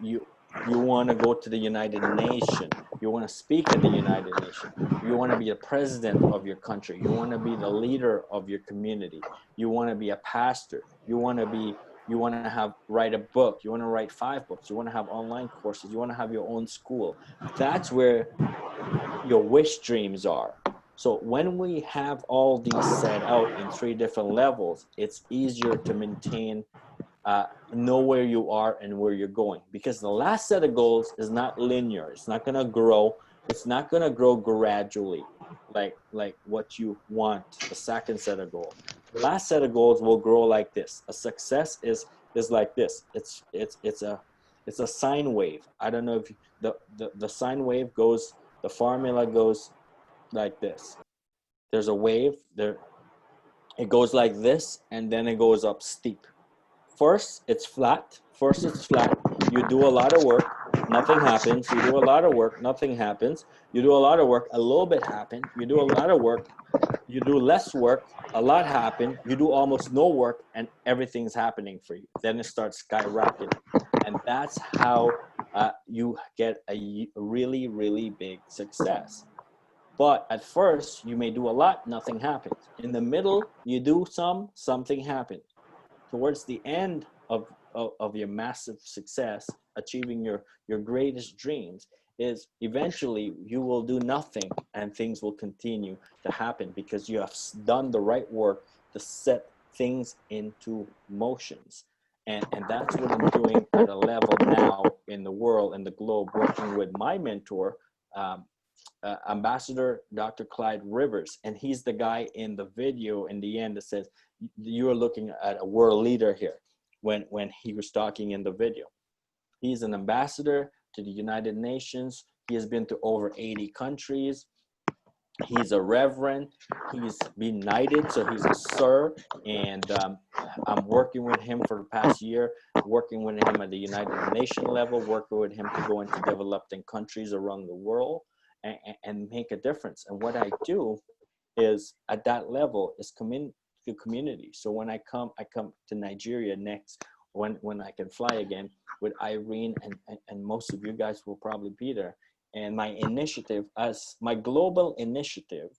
you want to go to the United Nations, you want to speak at the United Nations, you want to be a president of your country, you want to be the leader of your community, you want to be a pastor, you want to write a book, you want to write 5 books, you want to have online courses, you want to have your own school. That's where your wish dreams are. So when we have all these set out in 3 different levels, it's easier to maintain, know where you are and where you're going, because the last set of goals is not linear. It's not going to grow. It's not going to grow gradually like what you want. The second set of goals, the last set of goals will grow like this. A success is like this. It's a sine wave. I don't know if the sine wave goes, the formula goes like this. There's a wave there. It goes like this, and then it goes up steep. First, it's flat. You do a lot of work, nothing happens. You do a lot of work, nothing happens. You do a lot of work, a little bit happens. You do a lot of work, you do less work, a lot happens. You do almost no work, and everything's happening for you. Then it starts skyrocketing. And that's how you get a really, really big success. But at first, you may do a lot, nothing happens. In the middle, you do something happens. Towards the end of your massive success, achieving your greatest dreams, is eventually you will do nothing and things will continue to happen because you have done the right work to set things into motions. And that's what I'm doing at a level now in the world and the globe, working with my mentor, Ambassador Dr. Clyde Rivers. And he's the guy in the video in the end that says, you're looking at a world leader here, when he was talking in the video. He's an ambassador to the United Nations. He has been to over 80 countries. He's a reverend. He's been knighted, so he's a sir. And I'm working with him for the past year, working with him at the United Nations level, working with him to go into developing countries around the world and make a difference. And what I do is at that level is to community. So when I come to Nigeria next, when I can fly again with Irene, and most of you guys will probably be there. And my initiative, as my global initiative,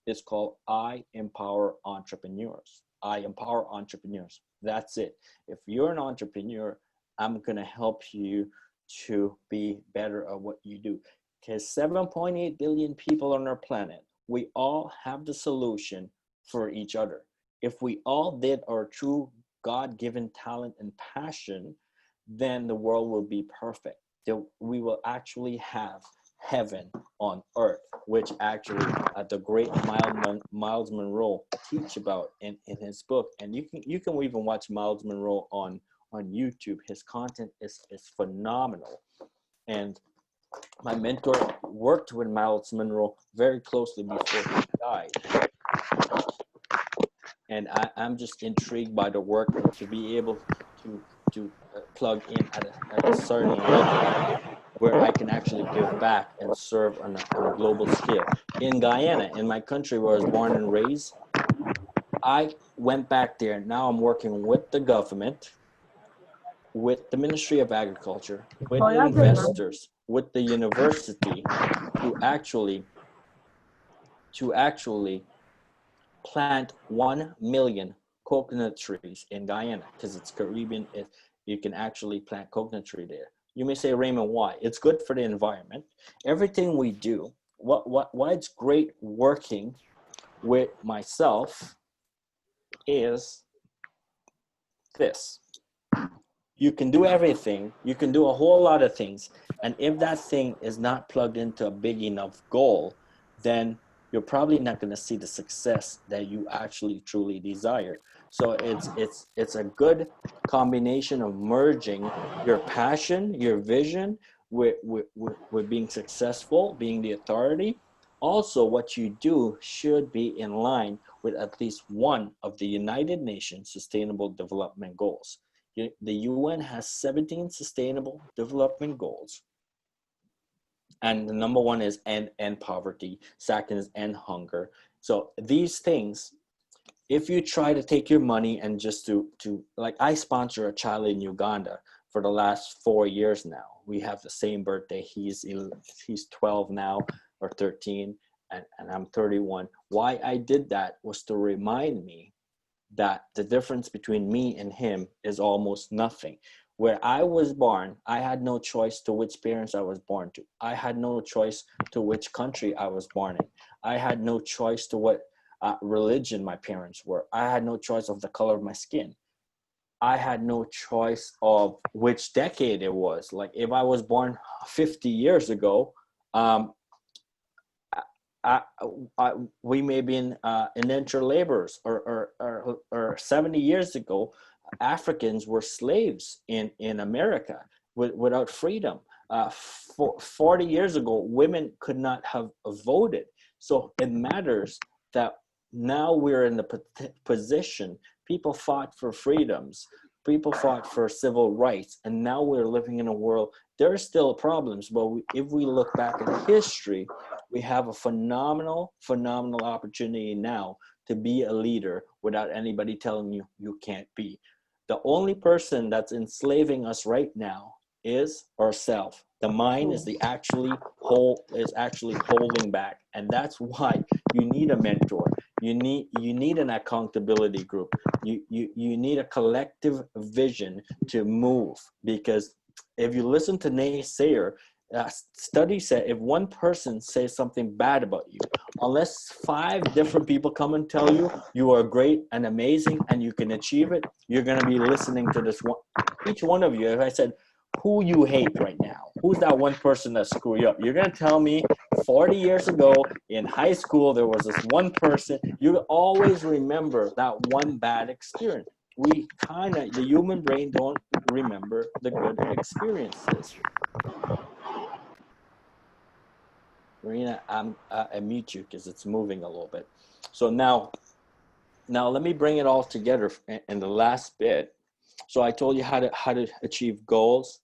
is called I Empower Entrepreneurs. I empower entrepreneurs. That's it. If you're an entrepreneur, I'm going to help you to be better at what you do. Because 7.8 billion people on our planet, we all have the solution for each other. If we all did our true God-given talent and passion, then the world will be perfect. We will actually have heaven on earth, which actually the great Miles Monroe teach about in his book. And you can even watch Miles Monroe on YouTube. His content is phenomenal. And my mentor worked with Miles Monroe very closely before he died. And I'm just intrigued by the work to be able to plug in at a certain level where I can actually give back and serve on a global scale. In Guyana, in my country where I was born and raised, I went back there. Now I'm working with the government, with the Ministry of Agriculture, with investors, with the university to actually plant 1 million coconut trees in Guyana, because it's Caribbean. You can actually plant coconut tree there. You may say, Raymond, why? It's good for the environment. Everything we do, why it's great working with myself is this. You can do everything. You can do a whole lot of things. And if that thing is not plugged into a big enough goal, then you're probably not going to see the success that you actually truly desire. So it's a good combination of merging your passion, your vision with being successful, being the authority. Also, what you do should be in line with at least one of the United Nations Sustainable Development Goals. The UN has 17 Sustainable Development Goals. And the number one is end poverty. Second is end hunger. So these things, if you try to take your money and just to like, I sponsor a child in Uganda for the last 4 years now. We have the same birthday. He's 12 now, or 13, and I'm 31. Why I did that was to remind me that the difference between me and him is almost nothing. Where I was born, I had no choice to which parents I was born to. I had no choice to which country I was born in. I had no choice to what religion my parents were. I had no choice of the color of my skin. I had no choice of which decade it was. Like, if I was born 50 years ago, we may be indentured laborers, or 70 years ago, Africans were slaves in America without freedom. 40 years ago, women could not have voted. So it matters that now we're in the position, people fought for freedoms, people fought for civil rights, and now we're living in a world, there are still problems, but if we look back at history, we have a phenomenal opportunity now to be a leader without anybody telling you you can't be. The only person that's enslaving us right now is ourselves. The mind is actually holding back, and that's why you need a mentor. You need an accountability group. You need a collective vision to move, because if you listen to naysayer, studies say if one person says something bad about you, unless 5 different people come and tell you you are great and amazing and you can achieve it, you're going to be listening to this one. Each one of you, if I said, who you hate right now, who's that one person that screwed you up, you're going to tell me 40 years ago in high school there was this one person. You always remember that one bad experience. The human brain don't remember the good experiences. Marina, I mute you because it's moving a little bit. So now let me bring it all together in the last bit. So I told you how to achieve goals.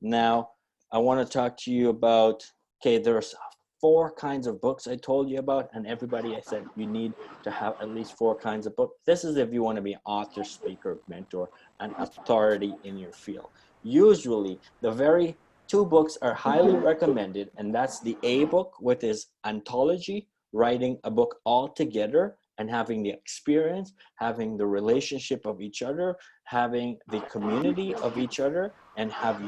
Now I want to talk to you about, okay, there's 4 kinds of books I told you about, and everybody, I said you need to have at least 4 kinds of books. This is if you want to be an author, speaker, mentor, and authority in your field. Usually the very 2 books are highly recommended, and that's the A book, which is anthology, writing a book all together, and having the experience, having the relationship of each other, having the community of each other, and have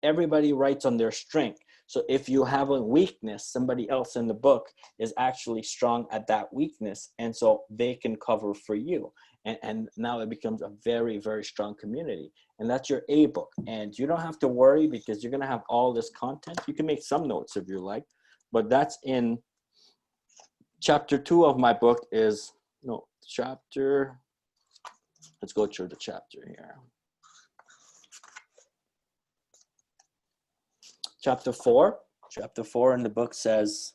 everybody writes on their strength. So if you have a weakness, somebody else in the book is actually strong at that weakness, and so they can cover for you. And now it becomes a very, very strong community. And that's your A book. And you don't have to worry because you're going to have all this content. You can make some notes if you like, but that's in chapter 2 of my book is, no, chapter, let's go through the chapter here. Chapter 4 in the book says,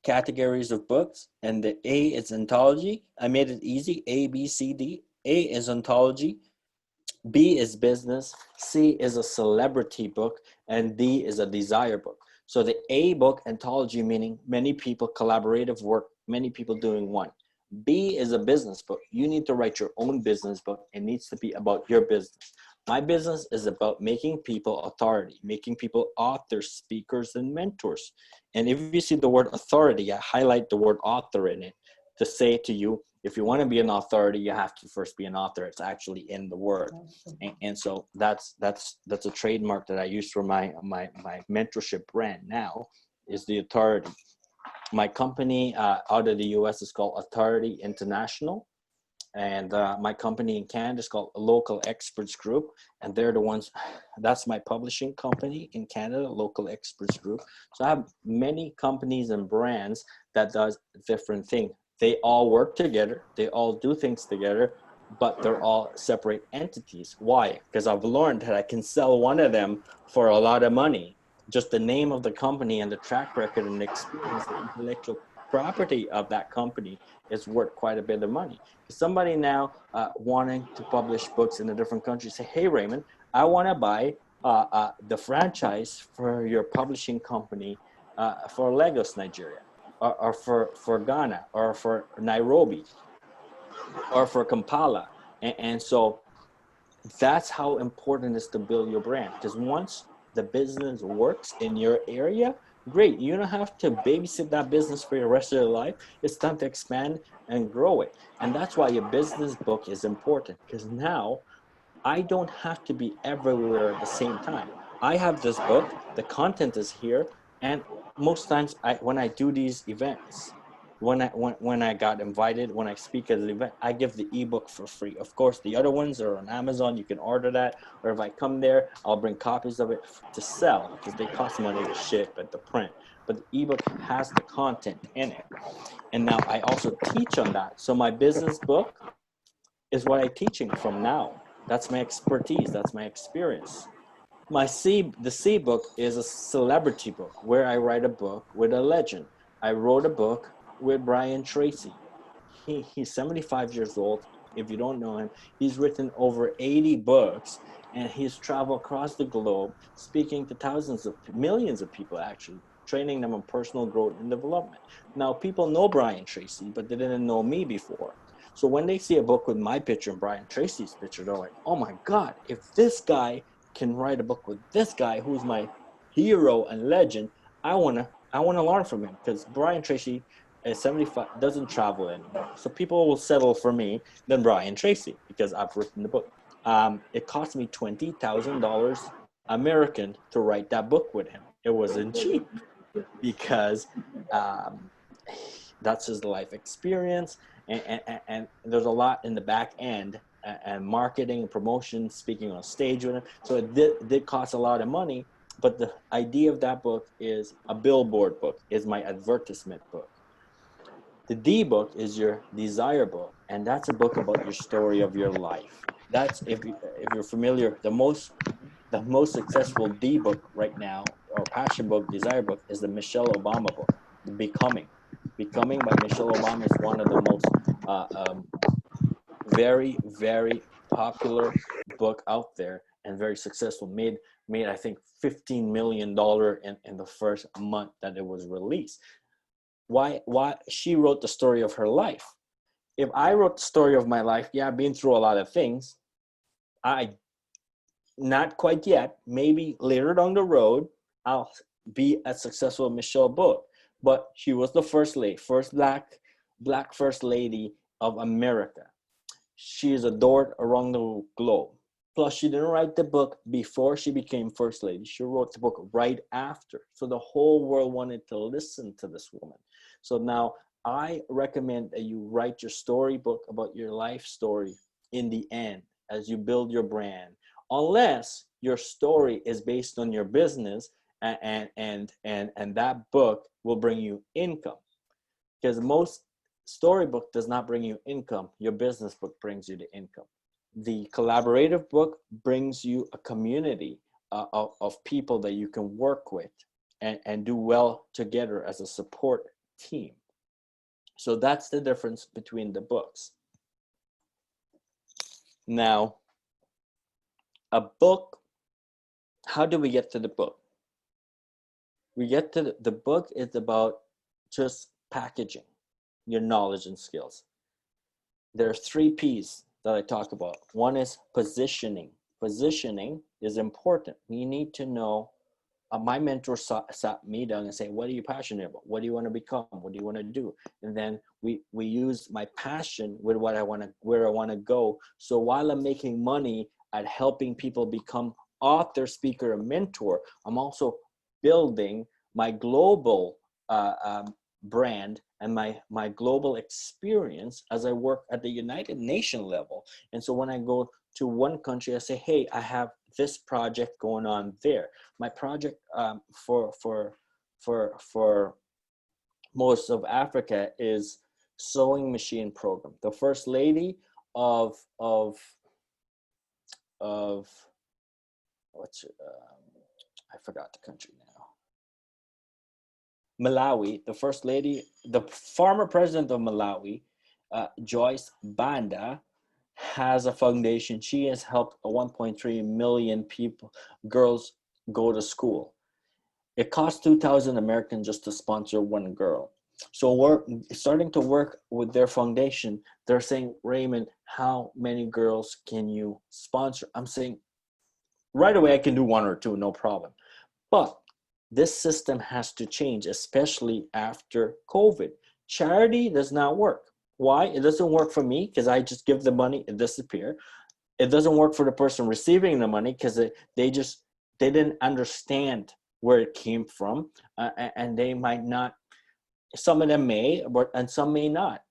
categories of books, and the A is anthology. I made it easy, A, B, C, D. A is anthology, B is business, C is a celebrity book, and D is a desire book. So the A book, anthology, meaning many people, collaborative work, many people doing one. B is a business book. You need to write your own business book. It needs to be about your business. My business is about making people authority, making people authors, speakers, and mentors. And if you see the word authority, I highlight the word author in it to say to you, if you want to be an authority, you have to first be an author. It's actually in the word. And so that's a trademark that I use for my mentorship brand now, is the authority. My company out of the US is called Authority International. And my company in Canada is called Local Experts Group. And they're the ones, that's my publishing company in Canada, Local Experts Group. So I have many companies and brands that does different things. They all work together. They all do things together, but they're all separate entities. Why? Because I've learned that I can sell one of them for a lot of money. Just the name of the company and the track record and the experience, the intellectual property of that company is worth quite a bit of money. Somebody now wanting to publish books in a different country say, hey, Raymond, I want to buy the franchise for your publishing company for Lagos, Nigeria, or for Ghana, or for Nairobi, or for Kampala. And so that's how important it is to build your brand. Because once the business works in your area, great. You don't have to babysit that business for the rest of your life. It's time to expand and grow it. And that's why your business book is important, because now I don't have to be everywhere at the same time. I have this book, the content is here, and most times when I do these events, when I got invited, when I speak at an event, I give the ebook for free. Of course, the other ones are on Amazon. You can order that. Or if I come there, I'll bring copies of it to sell, because they cost money to ship and to print. But the ebook has the content in it. And now I also teach on that. So my business book is what I'm teaching from now. That's my expertise. That's my experience. The C book is a celebrity book where I write a book with a legend. I wrote a book with Brian Tracy. He's 75 years old. If you don't know him, he's written over 80 books, and he's traveled across the globe speaking to millions of people, actually, training them on personal growth and development. Now, people know Brian Tracy, but they didn't know me before. So when they see a book with my picture and Brian Tracy's picture, they're like, oh my God, if this guy can write a book with this guy who's my hero and legend, I wanna learn from him, because Brian Tracy is 75, doesn't travel anymore. So people will settle for me than Brian Tracy, because I've written the book. It cost me $20,000 American to write that book with him. It wasn't cheap, because that's his life experience, and there's a lot in the back end, and marketing and promotion, speaking on stage with him. So it did cost a lot of money, but the idea of that book is a billboard book, is my advertisement book. The D book is your desire book, and that's a book about your story of your life. That's, if you're familiar, the most successful D book right now, or passion book, desire book, is the Michelle Obama book, The Becoming. Becoming by Michelle Obama is one of the most very, very popular book out there, and very successful. Made I think $15 million in the first month that it was released. Why? She wrote the story of her life. If I wrote the story of my life, yeah, I've been through a lot of things. Not quite yet. Maybe later down the road, I'll be as successful as Michelle Book, but she was the first lady, first black first lady of America. She is adored around the globe. Plus, she didn't write the book before she became first lady. She wrote the book right after. So the whole world wanted to listen to this woman. So now I recommend that you write your storybook about your life story in the end as you build your brand, unless your story is based on your business, and that book will bring you income. Because most storybook does not bring you income. Your business book brings you the income. The collaborative book brings you a community of people that you can work with and do well together as a support team. So that's the difference between the books. Now, a book, how do we get to the book? We get to the book is about just packaging your knowledge and skills. There are 3 P's that I talk about. One is positioning. Positioning is important. We need to know. My mentor sat me down and said, what are you passionate about? What do you want to become? What do you want to do? And then we use my passion with what I want to, where I want to go. So while I'm making money at helping people become author, speaker, and mentor, I'm also building my global brand and my global experience as I work at the United Nations level. And so when I go to one country, I say, hey, I have this project going on there. My project for most of Africa is sewing machine program. The first lady of what's I forgot the country now. Malawi, the first lady, the former president of Malawi, Joyce Banda, has a foundation. She has helped 1.3 million people, girls, go to school. It costs 2,000 Americans just to sponsor one girl. So we're starting to work with their foundation. They're saying, Raymond, how many girls can you sponsor? I'm saying, right away, I can do 1 or 2, no problem. But this system has to change, especially after COVID. Charity does not work. Why? It doesn't work for me because I just give the money, it disappears. It doesn't work for the person receiving the money because they didn't understand where it came from, and they might not. Some of them may, and some may not,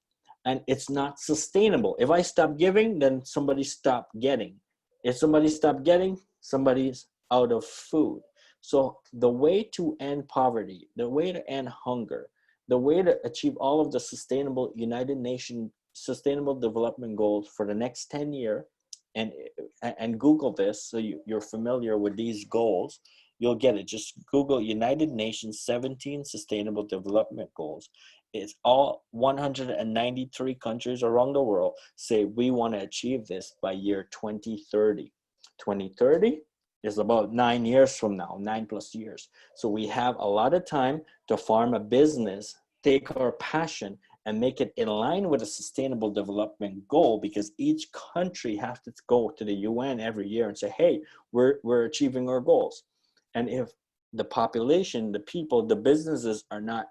and it's not sustainable. If I stop giving, then somebody stop getting. If somebody stop getting, somebody's out of food. So the way to end poverty, the way to end hunger, the way to achieve all of the sustainable United Nations Sustainable Development Goals for the next 10 years, and Google this so you're familiar with these goals, you'll get it. Just Google United Nations 17 Sustainable Development Goals. It's all 193 countries around the world say we want to achieve this by year 2030. 2030 is about 9 years from now, 9+ years. So we have a lot of time to farm a business, take our passion and make it in line with a sustainable development goal, because each country has to go to the UN every year and say, hey, we're achieving our goals. And if the population, the people, the businesses are not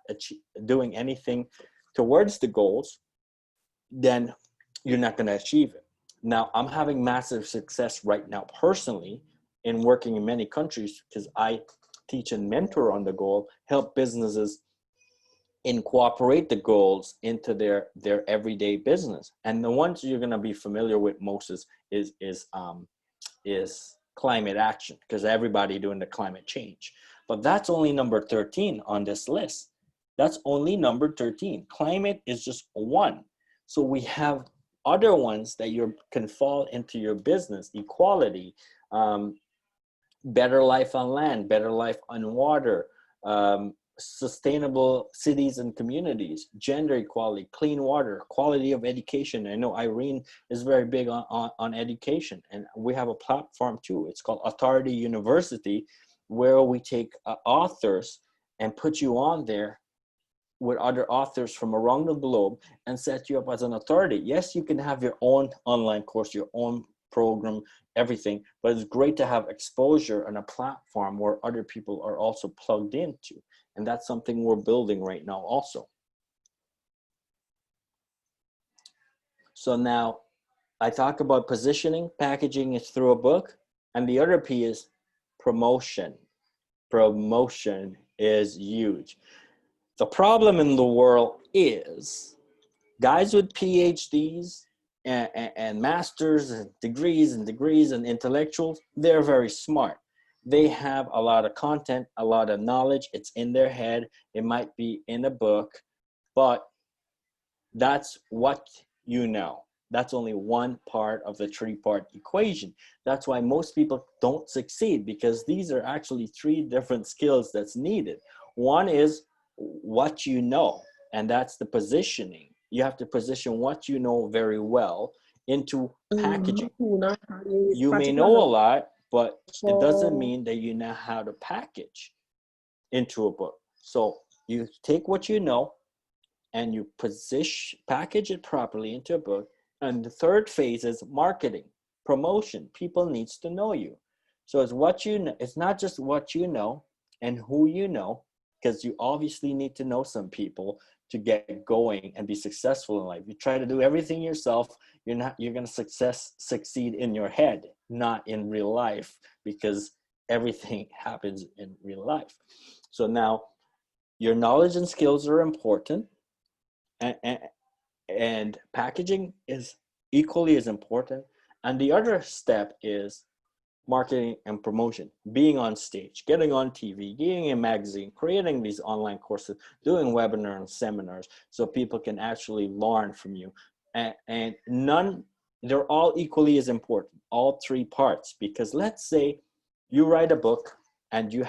doing anything towards the goals, then you're not going to achieve it. Now, I'm having massive success right now personally in working in many countries because I teach and mentor on the goal, help businesses incorporate the goals into their everyday business. And the ones you're going to be familiar with most is climate action, because everybody doing the climate change. But that's only number 13 on this list. That's only number 13. Climate is just one. So we have other ones that you can fall into your business: equality, better life on land, better life on water, sustainable cities and communities, gender equality, clean water, quality of education. I know Irene is very big on education, and we have a platform too. It's called Authority University, where we take authors and put you on there with other authors from around the globe and set you up as an authority. Yes, you can have your own online course, your own program, everything. But it's great to have exposure on a platform where other people are also plugged into. And that's something we're building right now also. So now I talk about positioning, packaging is through a book, and the other P is promotion. Promotion is huge. The problem in the world is guys with PhDs and masters and degrees and intellectuals, they're very smart. They have a lot of content, a lot of knowledge. It's in their head. It might be in a book, but that's what you know. That's only one part of the three-part equation. That's why most people don't succeed, because these are actually three different skills that's needed. One is what you know, and that's the positioning. You have to position what you know very well into packaging. You may know a lot, but it doesn't mean that you know how to package into a book. So you take what you know and you package it properly into a book. And the third phase is marketing, promotion. People needs to know you. So it's what you know. It's not just what you know and who you know, because you obviously need to know some people to get going and be successful in life. You try to do everything yourself, you're going to succeed in your head, not in real life, because everything happens in real life. So now your knowledge and skills are important, and packaging is equally as important. And the other step is marketing and promotion, being on stage, getting on TV, getting in a magazine, creating these online courses, doing webinars and seminars so people can actually learn from you. And they're all equally as important, all three parts. Because let's say you write a book and you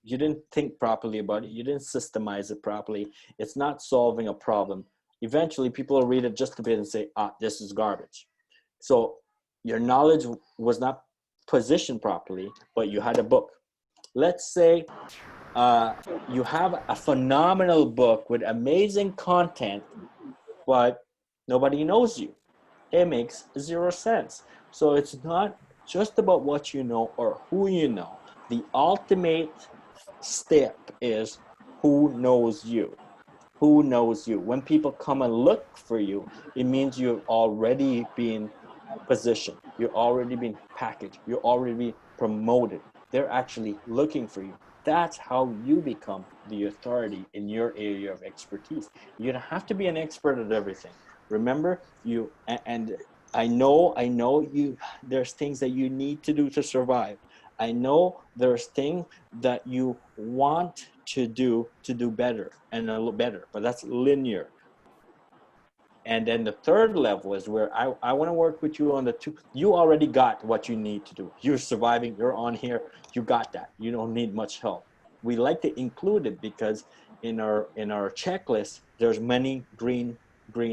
didn't think properly about it, you didn't systemize it properly, it's not solving a problem. Eventually people will read it just a bit and say, this is garbage. So your knowledge was not positioned properly, but you had a book. Let's say you have a phenomenal book with amazing content, but nobody knows you. It makes zero sense. So it's not just about what you know or who you know. The ultimate step is who knows you. Who knows you? When people come and look for you, it means you've already been positioned. You're already been packaged. You're already promoted. They're actually looking for you. That's how you become the authority in your area of expertise. You don't have to be an expert at everything. Remember, and I know you, there's things that you need to do to survive. I know there's things that you want to do better and a little better, but that's linear. And then the third level is where I want to work with you on the two. You already got what you need to do. You're surviving, you're on here, you got that. You don't need much help. We like to include it because in our checklist, there's many green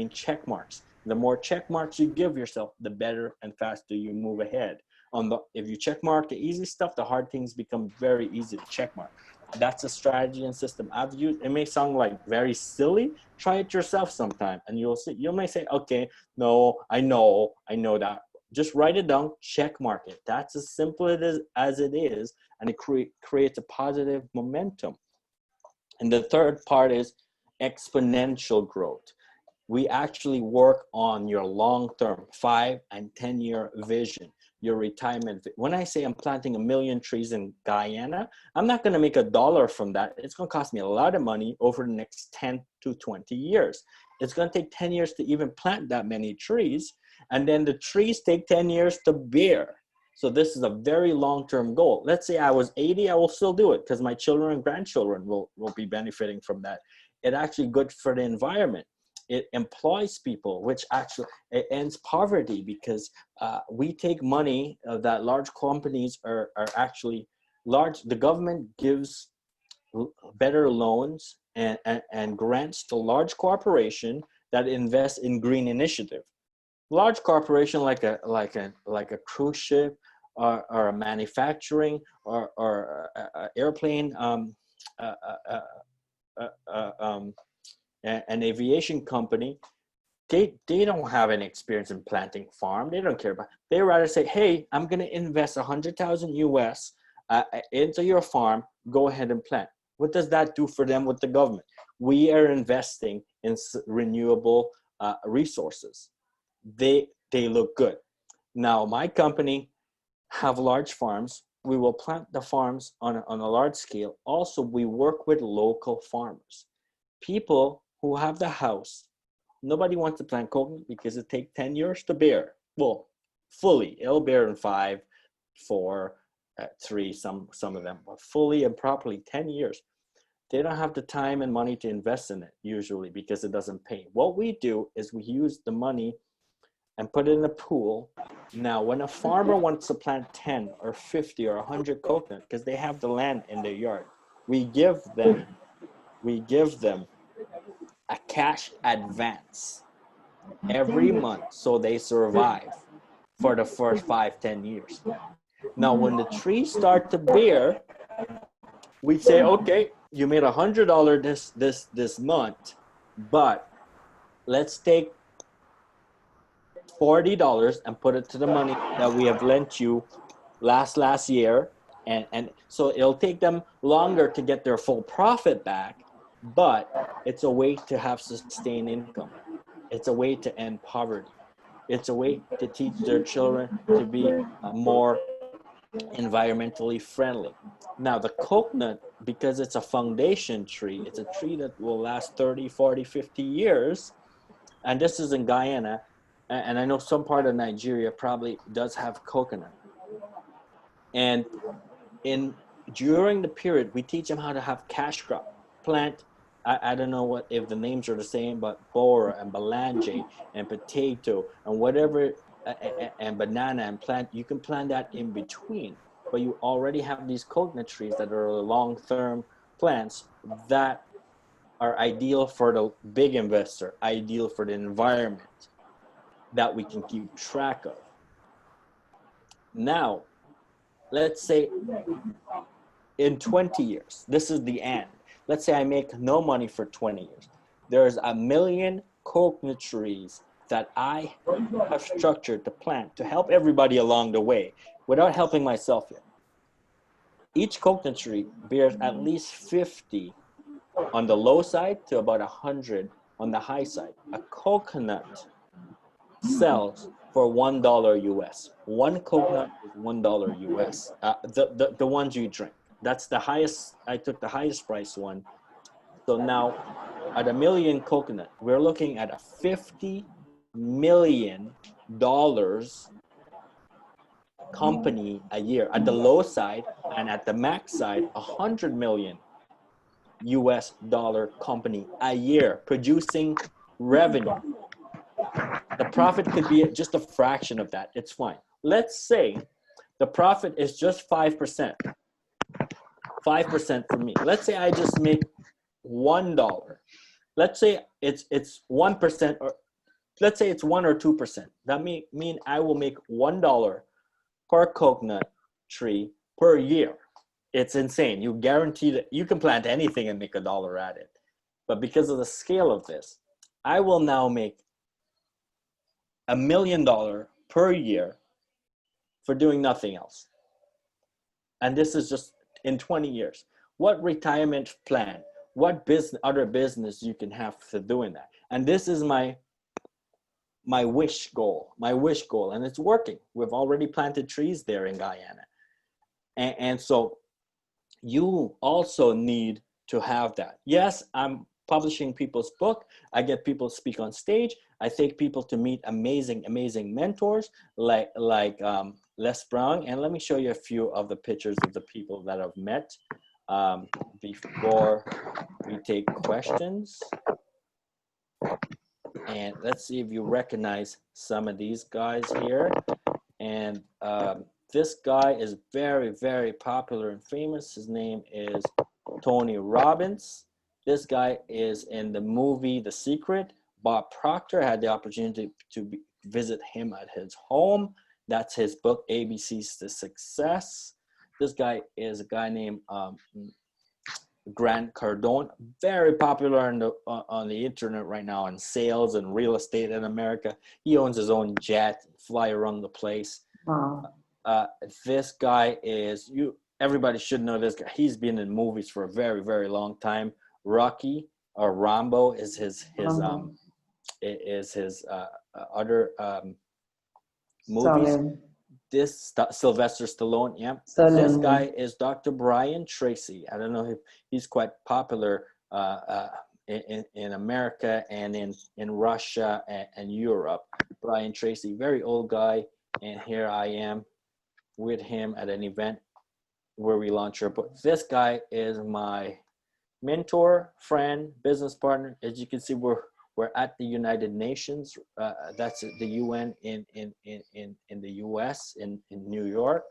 check marks. The more check marks you give yourself, the better and faster you move ahead. If you check mark the easy stuff, the hard things become very easy to check mark. That's a strategy and system I've used. It may sound like very silly. Try it yourself sometime and you'll see. You may say, okay, no, I know that. Just write it down, check mark it. That's as simple as it is, and it creates a positive momentum. And the third part is exponential growth. We actually work on your long-term 5 and 10-year vision, your retirement. When I say I'm planting 1 million trees in Guyana, I'm not going to make $1 from that. It's going to cost me a lot of money over the next 10 to 20 years. It's going to take 10 years to even plant that many trees. And then the trees take 10 years to bear. So this is a very long-term goal. Let's say I was 80, I will still do it because my children and grandchildren will be benefiting from that. It's actually good for the environment. It employs people, which actually it ends poverty, because we take money that large companies are actually large. The government gives better loans and grants to large corporation that invest in green initiative. Large corporation like a cruise ship or a manufacturing or airplane an aviation company they don't have any experience in planting farm. They don't care about. They rather say, hey, I'm going to invest 100,000 US into your farm. Go ahead and plant. What does that do for them with the government? We are investing in renewable resources. They look good. Now, my company have large farms. We will plant the farms on a large scale. Also, we work with local farmers. People who have the house. Nobody wants to plant coconut because it takes 10 years to bear. Well, fully, it'll bear in 5, 4, 3, some of them, but fully and properly 10 years. They don't have the time and money to invest in it usually because it doesn't pay. What we do is we use the money and put it in a pool. Now, when a farmer wants to plant 10 or 50 or 100 coconut because they have the land in their yard, we give them a cash advance every month so they survive for the first 5-10 years. Now, when the trees start to bear, we say, okay, you made $100 this month, but let's take $40 and put it to the money that we have lent you last year. And so it'll take them longer to get their full profit back, but it's a way to have sustained income. It's a way to end poverty. It's a way to teach their children to be more environmentally friendly. Now, the coconut, because it's a foundation tree, it's a tree that will last 30, 40, 50 years. And this is in Guyana. And I know some part of Nigeria probably does have coconut. And during the period, we teach them how to have cash crop, plant. I don't know if the names are the same, but bora and balanje and potato and whatever, and banana and plant. You can plant that in between, but you already have these coconut trees that are long-term plants that are ideal for the big investor, ideal for the environment that we can keep track of. Now, let's say in 20 years, this is the end. Let's say I make no money for 20 years. There's 1 million coconut trees that I have structured to plant to help everybody along the way without helping myself yet. Each coconut tree bears at least 50 on the low side to about 100 on the high side. A coconut sells for $1 US. One coconut is $1 US. The ones you drink. That's the highest. I took the highest price one. So now at 1 million coconut, we're looking at a $50 million company a year at the low side, and at the max side, $100 million US dollar company a year producing revenue. The profit could be just a fraction of that. It's fine. Let's say the profit is just 5%. 5% for me. Let's say I just make $1. Let's say it's 1%, or let's say it's 1 or 2%. That mean I will make $1 per coconut tree per year. It's insane. You guarantee that you can plant anything and make $1 at it. But because of the scale of this, I will now make $1 million per year for doing nothing else. And this is just in 20 years. What retirement plan, what other business you can have for doing that? And this is my wish goal, and it's working. We've already planted trees there in Guyana. And so you also need to have that. Yes, I'm publishing people's book. I get people to speak on stage. I take people to meet amazing mentors like Les Brown. And let me show you a few of the pictures of the people that I've met before we take questions. And let's see if you recognize some of these guys here. And this guy is very, very popular and famous. His name is Tony Robbins. This guy is in the movie The Secret. Bob Proctor had the opportunity to visit him at his home. That's his book, ABCs to Success. This guy is a guy named Grant Cardone, very popular on the internet right now in sales and real estate in America. He owns his own jet, fly around the place. Wow. This guy is everybody should know this guy. He's been in movies for a very, very long time. Rocky or Rambo is his Rambo. other movies. Stalin. This Sylvester Stallone, yeah. This Stallone. guy is Dr. Brian Tracy. I don't know if he's quite popular in America and in Russia and Europe. Brian Tracy, very old guy, and here I am with him at an event where we launch our book. This guy is my mentor, friend, business partner. As you can see, we're at the United Nations. That's the UN in the US in New York.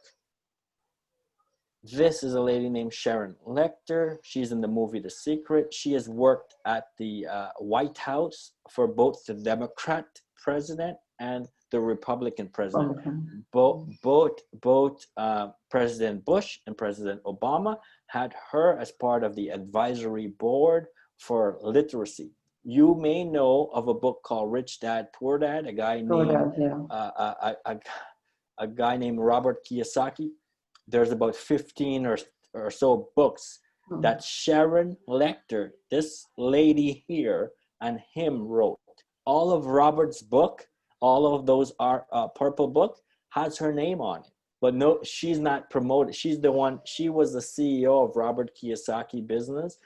This is a lady named Sharon Lecter. She's in the movie The Secret. She has worked at the White House for both the Democrat president and the Republican president. Both President Bush and President Obama had her as part of the advisory board for literacy. You may know of a book called Rich Dad, Poor Dad, a guy named Robert Kiyosaki. There's about 15 or so books that Sharon Lecter, this lady here, and him wrote. All of Robert's book, all of those are purple book, has her name on it. But no, she's not promoted. She was the CEO of Robert Kiyosaki Business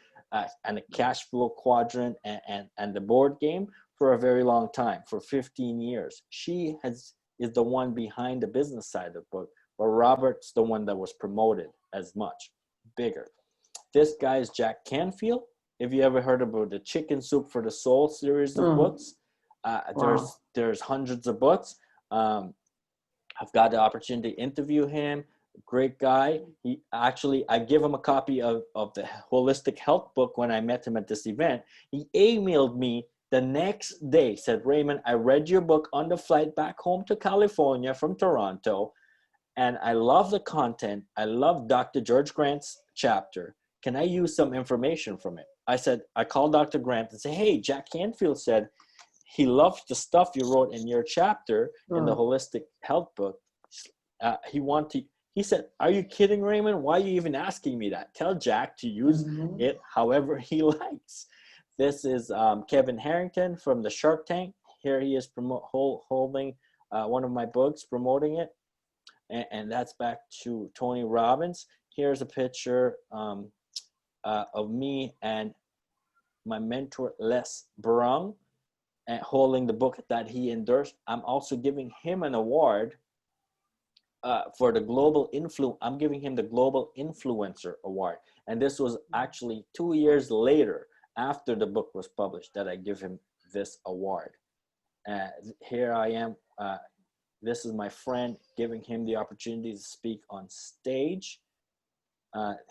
and a cash flow quadrant and the board game for a very long time, for 15 years. She is the one behind the business side of the book, but Robert's the one that was promoted as much bigger. This guy is Jack Canfield. If you ever heard about the Chicken Soup for the Soul series of books, there's hundreds of books. I've got the opportunity to interview him. Great guy. I give him a copy of the Holistic Health book when I met him at this event. He emailed me the next day, said, Raymond, I read your book on the flight back home to California from Toronto, and I love the content. I love Dr. George Grant's chapter. Can I use some information from it? I called Dr. Grant and said, hey, Jack Canfield said he loved the stuff you wrote in your chapter in the Holistic Health book. He said, are you kidding, Raymond? Why are you even asking me that? Tell Jack to use it however he likes. This is Kevin Harrington from the Shark Tank. Here he is holding one of my books, promoting it. And that's back to Tony Robbins. Here's a picture of me and my mentor, Les Brown, and holding the book that he endorsed. I'm also giving him an award for the global I'm giving him the Global Influencer Award. And this was actually 2 years later, after the book was published, that I give him this award. Here I am. This is my friend, giving him the opportunity to speak on stage.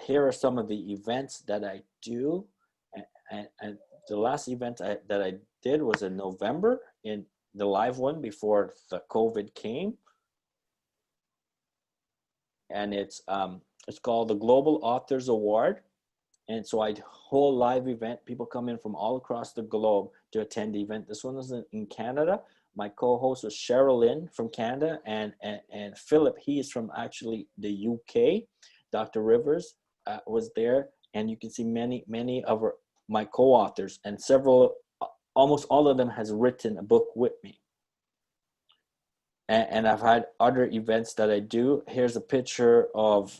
Here are some of the events that I do. And the last event that I did was in November, in the live one before the COVID came. And it's called the Global Authors Award. And so I whole live event. People come in from all across the globe to attend the event. This one was in Canada. My co-host was Sherilyn from Canada, and Philip, he is from actually the UK. Dr. Rivers was there, and you can see many of my co-authors, and almost all of them has written a book with me. And I've had other events that I do. Here's a picture of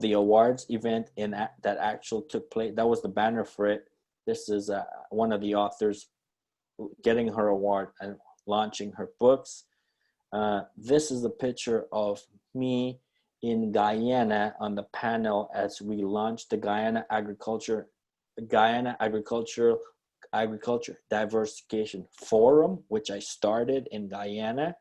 the awards event that actually took place. That was the banner for it. This is one of the authors getting her award and launching her books. This is a picture of me in Guyana on the panel as we launched the Guyana Agriculture Diversification Forum, which I started in Guyana.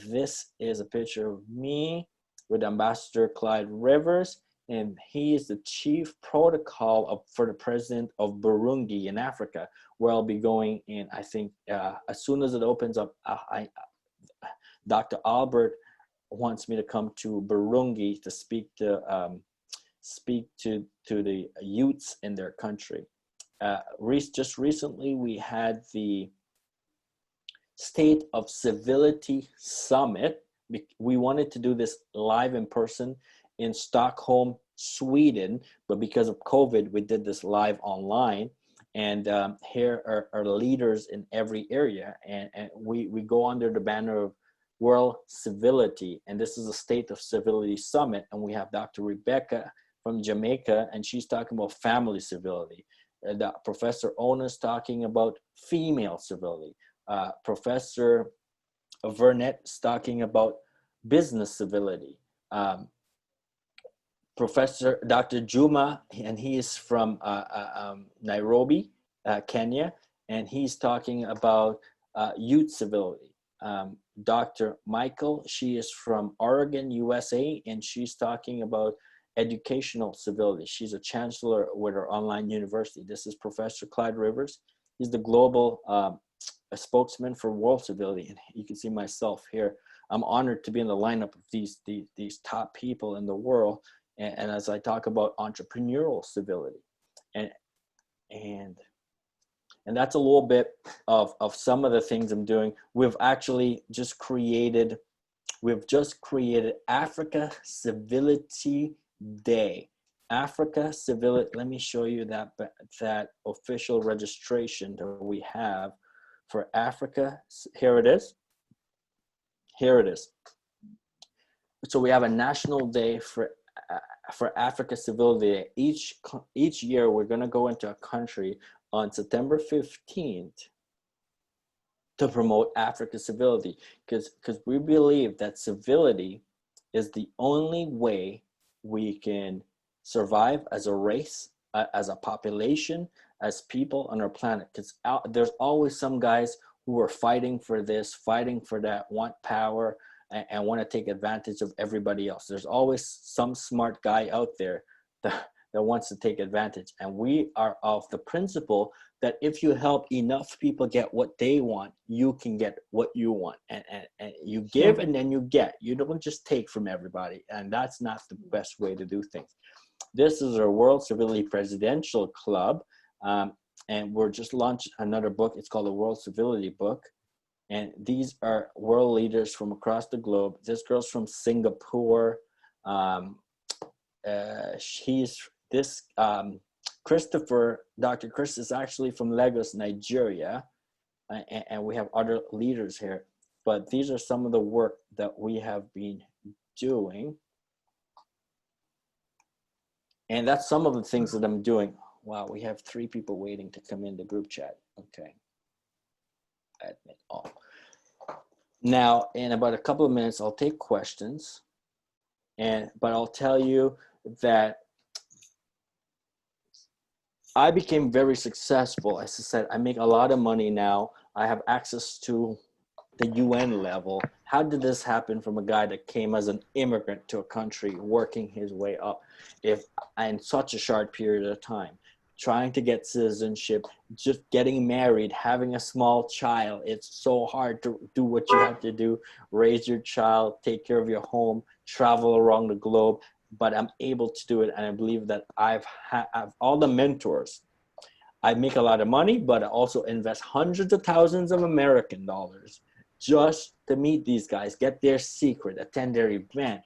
This is a picture of me with Ambassador Clyde Rivers, and he is the chief protocol for the president of Burundi in Africa, where I'll be going in, I think, as soon as it opens up. Dr. Albert wants me to come to Burundi to speak to speak to the youths in their country. Just recently, we had the State of Civility Summit. We wanted to do this live in person in Stockholm, Sweden, but because of COVID, we did this live online. And here are leaders in every area, and we go under the banner of World Civility, and this is a State of Civility Summit, and we have Dr. Rebecca from Jamaica, and she's talking about family civility. Professor Ona's talking about female civility. Professor Vernett's talking about business civility. Professor Dr. Juma, and he is from Nairobi, Kenya, and he's talking about youth civility. Dr. Michael, she is from Oregon, USA, and she's talking about educational civility. She's a chancellor with her online university. This is Professor Clyde Rivers. He's the global a spokesman for world civility, and you can see myself here. I'm honored to be in the lineup of these top people in the world, and as I talk about entrepreneurial civility, and that's a little bit of some of the things I'm doing. We've just created Africa Civility Day. Africa Civility. Let me show you that official registration that we have for Africa. Here it is. So we have a national day for Africa Civility. Each year we're going to go into a country on September 15th to promote Africa civility, because we believe that civility is the only way we can survive as a race, as a population, as people on our planet. Because there's always some guys who are fighting for this, fighting for that, want power, and want to take advantage of everybody else. There's always some smart guy out there that wants to take advantage. And we are of the principle that if you help enough people get what they want, you can get what you want. And you give and then you get. You don't just take from everybody. And that's not the best way to do things. This is our World Civility Presidential Club. And we're just launched another book. It's called the World Civility Book. And these are world leaders from across the globe. This girl's from Singapore. Christopher, Dr. Chris is actually from Lagos, Nigeria. And we have other leaders here. But these are some of the work that we have been doing. And that's some of the things that I'm doing. Wow, we have 3 people waiting to come in the group chat. Okay. Admit all. Now, in about a couple of minutes, I'll take questions. But I'll tell you that I became very successful. As I said, I make a lot of money now. I have access to the UN level. How did this happen from a guy that came as an immigrant to a country, working his way up in such a short period of time? Trying to get citizenship, just getting married, having a small child. It's so hard to do what you have to do, raise your child, take care of your home, travel around the globe. But I'm able to do it. And I believe that I've all the mentors. I make a lot of money, but I also invest hundreds of thousands of American dollars just to meet these guys, get their secret, attend their event.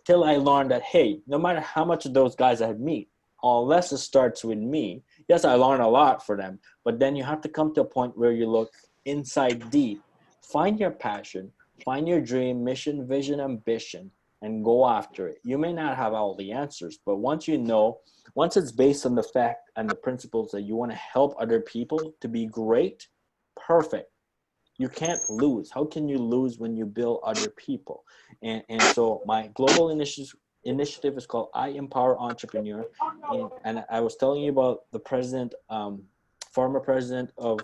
Till I learned that, hey, no matter how much of those guys I meet, unless it starts with me, yes, I learn a lot for them, but then you have to come to a point where you look inside deep, find your passion, find your dream, mission, vision, ambition, and go after it. You may not have all the answers, but once it's based on the fact and the principles that you want to help other people to be great, perfect. You can't lose. How can you lose when you build other people? And so my global initiative is called I Empower Entrepreneur. And I was telling you about the former president of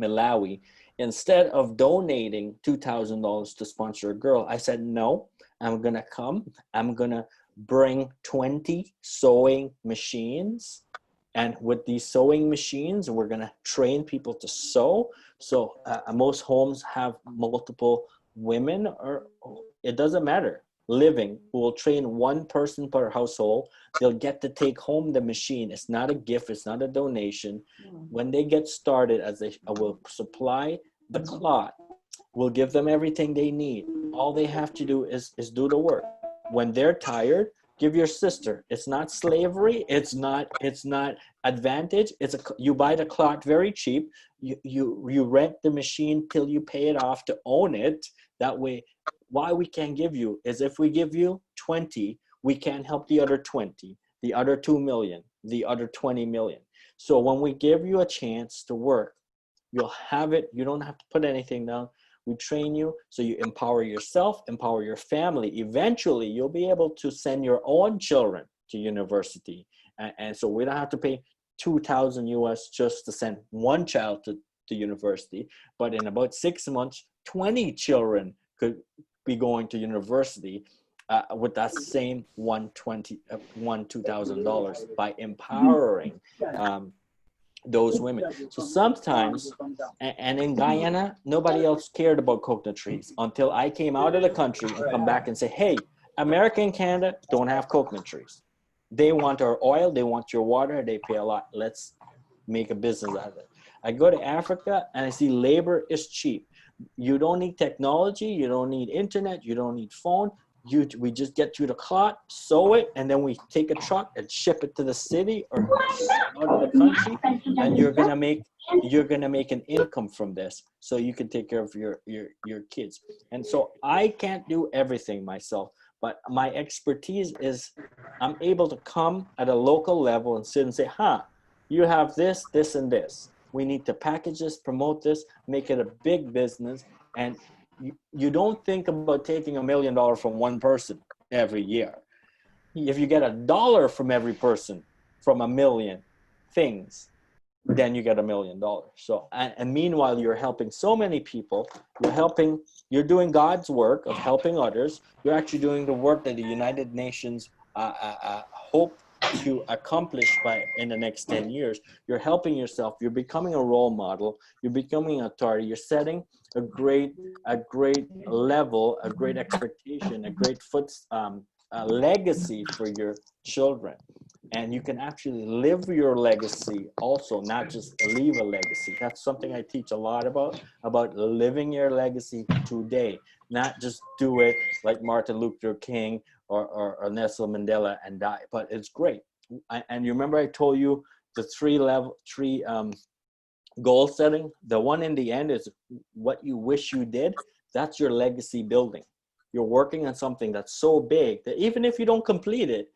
Malawi. Instead of donating $2,000 to sponsor a girl, I said, no, I'm going to come. I'm going to bring 20 sewing machines. And with these sewing machines, we're going to train people to sew. So most homes have multiple women, or it doesn't matter. living who will train one person per household. They'll get to take home the machine. It's not a gift. It's not a donation. When they get started, I will supply the cloth. We'll give them everything they need. All they have to do is do the work. When they're tired, give your sister. It's not slavery. It's not advantage. You buy the cloth very cheap. You rent the machine till you pay it off to own it. That way, why we can't give you is if we give you 20, we can't help the other 20, the other 2 million, the other 20 million. So when we give you a chance to work, you'll have it. You don't have to put anything down. We train you so you empower yourself, empower your family. Eventually, you'll be able to send your own children to university. And so we don't have to pay $2,000 US just to send one child to university. But in about 6 months, 20 children could be going to university with that same $2,000 by empowering those women. So sometimes, and in Guyana, nobody else cared about coconut trees until I came out of the country and come back and say, hey, America and Canada don't have coconut trees. They want our oil, they want your water, they pay a lot. Let's make a business out of it. I go to Africa and I see labor is cheap. You don't need technology, you don't need internet, you don't need phone. We just get you the cloth, sew it, and then we take a truck and ship it to the city or out of the country, and you're gonna make an income from this, so you can take care of your kids. And so I can't do everything myself, but my expertise is I'm able to come at a local level and sit and say, you have this, this, and this. We need to package this, promote this, make it a big business, and you don't think about taking $1 million from one person every year. If you get $1 from every person from 1 million things, then you get $1 million. So, and meanwhile, you're helping so many people. You're doing God's work of helping others. You're actually doing the work that the United Nations hope to accomplish in the next 10 years. You're helping yourself. You're becoming a role model. You're becoming an authority. You're setting a great level, a great expectation, a great legacy for your children. And you can actually live your legacy also, not just leave a legacy. That's something I teach a lot about living your legacy today, not just do it like Martin Luther King or Nelson Mandela and die. But it's great. And you remember I told you the three goal setting? The one in the end is what you wish you did. That's your legacy building. You're working on something that's so big that even if you don't complete it,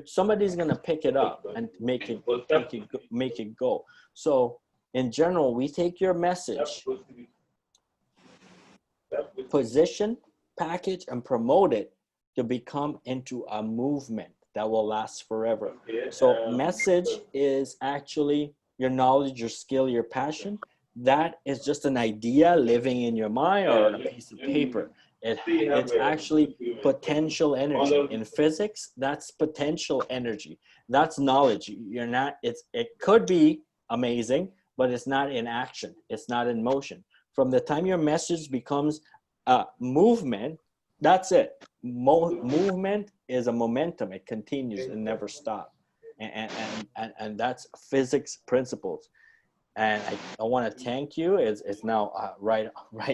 somebody's gonna pick it up and make it go. So in general, we take your message, position, package, and promote it to become into a movement that will last forever. So message is actually your knowledge, your skill, your passion. That is just an idea living in your mind or on a piece of paper. It's actually potential energy. In physics, that's potential energy. That's knowledge. It could be amazing, but it's not in action. It's not in motion. From the time your message becomes a movement, that's it. Movement is a momentum. It continues and never stops. And that's physics principles. And I want to thank you. It's now right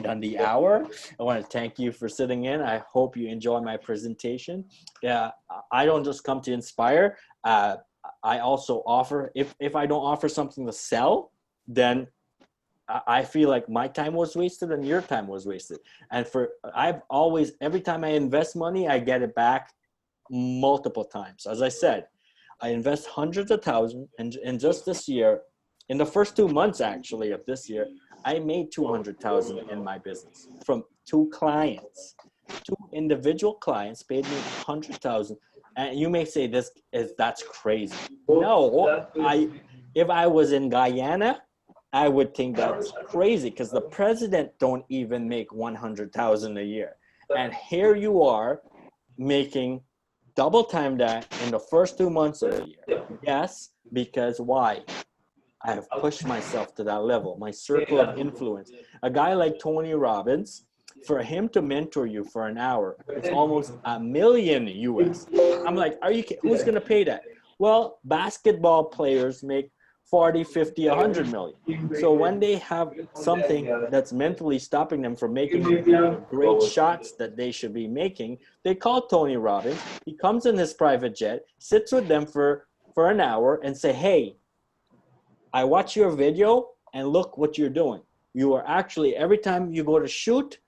on the hour. I want to thank you for sitting in. I hope you enjoy my presentation. I don't just come to inspire. I also offer, if I don't offer something to sell, then I feel like my time was wasted and your time was wasted. And every time I invest money, I get it back multiple times. As I said, I invest hundreds of thousands, and just this year, in the first 2 months actually of this year, I made $200,000 in my business from 2 clients. 2 individual clients paid me $100,000. And you may say that's crazy. No, if I was in Guyana, I would think that's crazy because the president don't even make $100,000 a year. And here you are making double time that in the first 2 months of the year. Yes, because why? I have pushed myself to that level. My circle of influence. A guy like Tony Robbins, For him to mentor you for an hour, it's almost $1 million US. I'm like, who's going to pay that? Well, basketball players make 40, 50, 100 million. So when they have something that's mentally stopping them from making the great shots that they should be making, they call Tony Robbins. He comes in his private jet, sits with them for an hour and say, hey, I watch your video and look what you're doing. You are actually, every time you go to shoot,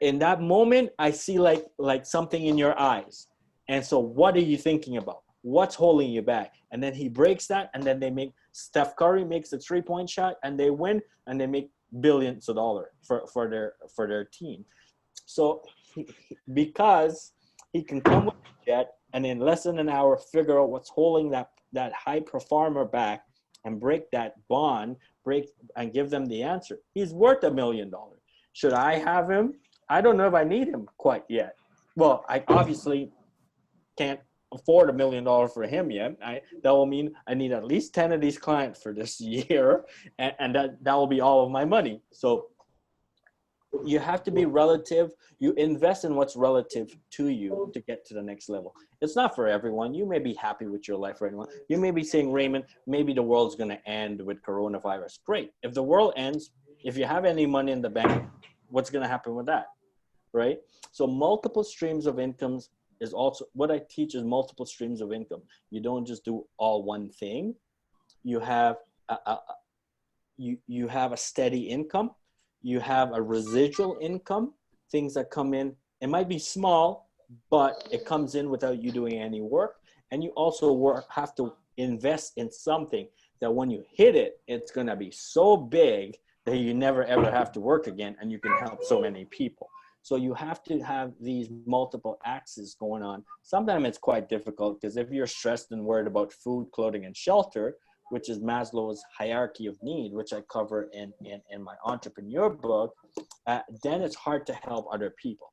in that moment, I see like something in your eyes. And so what are you thinking about? What's holding you back? And then he breaks that, and then Steph Curry makes a 3-point shot, and they win, and they make billions of dollars for their team. So because he can come with a jet and in less than an hour figure out what's holding that high performer back and break that bond, and give them the answer, he's worth $1 million. Should I have him? I don't know if I need him quite yet. Well, I obviously can't afford $1 million for him yet. That will mean I need at least 10 of these clients for this year, and that will be all of my money. So you have to be relative. You invest in what's relative to you to get to the next level. It's not for everyone. You may be happy with your life right now. You may be saying, Raymond, maybe the world's going to end with coronavirus. Great. If the world ends, if you have any money in the bank, what's going to happen with that? Right? So multiple streams of incomes is also what I teach is multiple streams of income. You don't just do all one thing. You have you have a steady income. You have a residual income, things that come in. It might be small, but it comes in without you doing any work. And you also have to invest in something that when you hit it, it's going to be so big that you never ever have to work again, and you can help so many people. So you have to have these multiple axes going on. Sometimes it's quite difficult because if you're stressed and worried about food, clothing, and shelter, which is Maslow's hierarchy of need, which I cover in my entrepreneur book, then it's hard to help other people.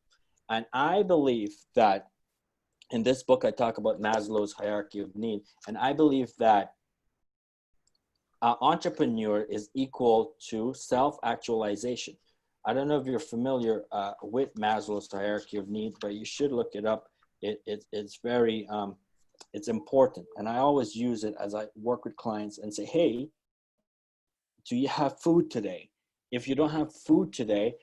And I believe that in this book, I talk about Maslow's hierarchy of need. And I believe that entrepreneur is equal to self-actualization. I don't know if you're familiar with Maslow's hierarchy of needs, but you should look it up. It's very, it's important. And I always use it as I work with clients and say, hey, do you have food today? If you don't have food today,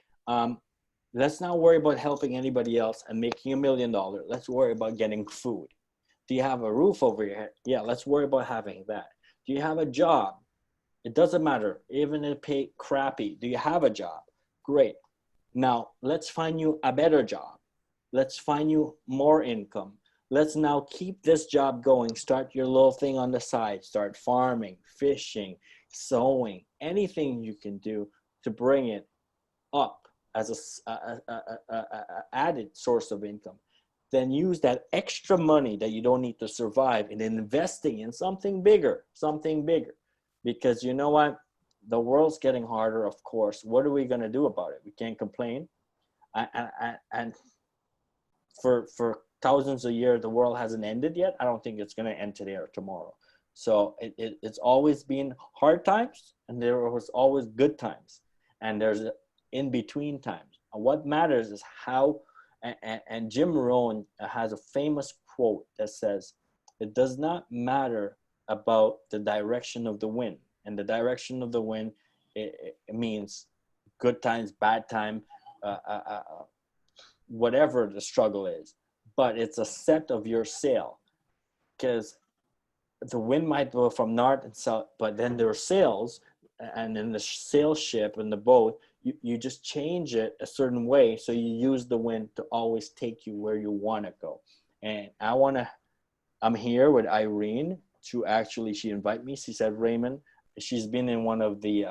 let's not worry about helping anybody else and making $1 million. Let's worry about getting food. Do you have a roof over your head? Yeah, let's worry about having that. Do you have a job? It doesn't matter, even if it pay crappy. Do you have a job? Great. Now let's find you a better job. Let's find you more income. Let's now keep this job going. Start your little thing on the side. Start farming, fishing, sewing, anything you can do to bring it up as a added source of income. Then use that extra money that you don't need to survive in investing in something bigger, because you know what? The world's getting harder, of course. What are we going to do about it? We can't complain. And for thousands of years, the world hasn't ended yet. I don't think it's going to end today or tomorrow. So it's always been hard times, and there was always good times, and there's in-between times. And what matters is how, and Jim Rohn has a famous quote that says, it does not matter about the direction of the wind. And the direction of the wind, it means good times, bad time, whatever the struggle is. But it's a set of your sail, because the wind might blow from north and south, but then there are sails, and in the sail ship and the boat, you just change it a certain way. So you use the wind to always take you where you want to go. And I'm here with Irene she invited me. She said, Raymond, she's been in one of the,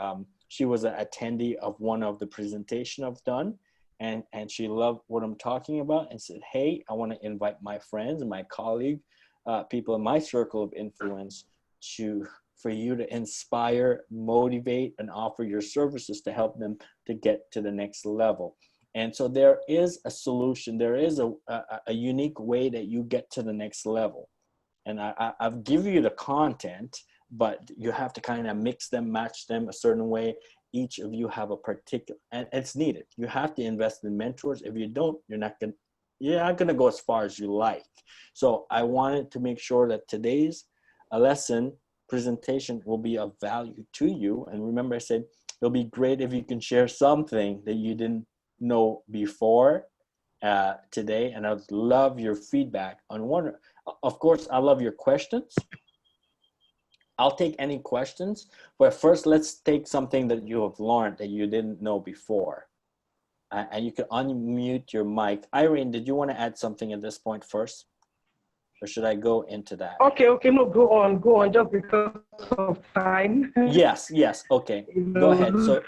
she was an attendee of one of the presentation I've done, and she loved what I'm talking about and said, hey, I want to invite my friends and my colleague, people in my circle of influence for you to inspire, motivate, and offer your services to help them to get to the next level. And so there is a solution. There is a unique way that you get to the next level. And I've given you the content, but you have to kind of mix them, match them a certain way. each of you have a particular, and it's needed. You have to invest in mentors. If you don't, you're not gonna go as far as you like. So I wanted to make sure that today's lesson presentation will be of value to you. And remember, I said it'll be great if you can share something that you didn't know before today. And I'd love your feedback on one. Of course, I love your questions. I'll take any questions, but first let's take something that you have learned that you didn't know before. And you can unmute your mic. Irene, did you want to add something at this point first? Or should I go into that? Okay, no, go on, just because of time. Yes, okay. Go ahead. So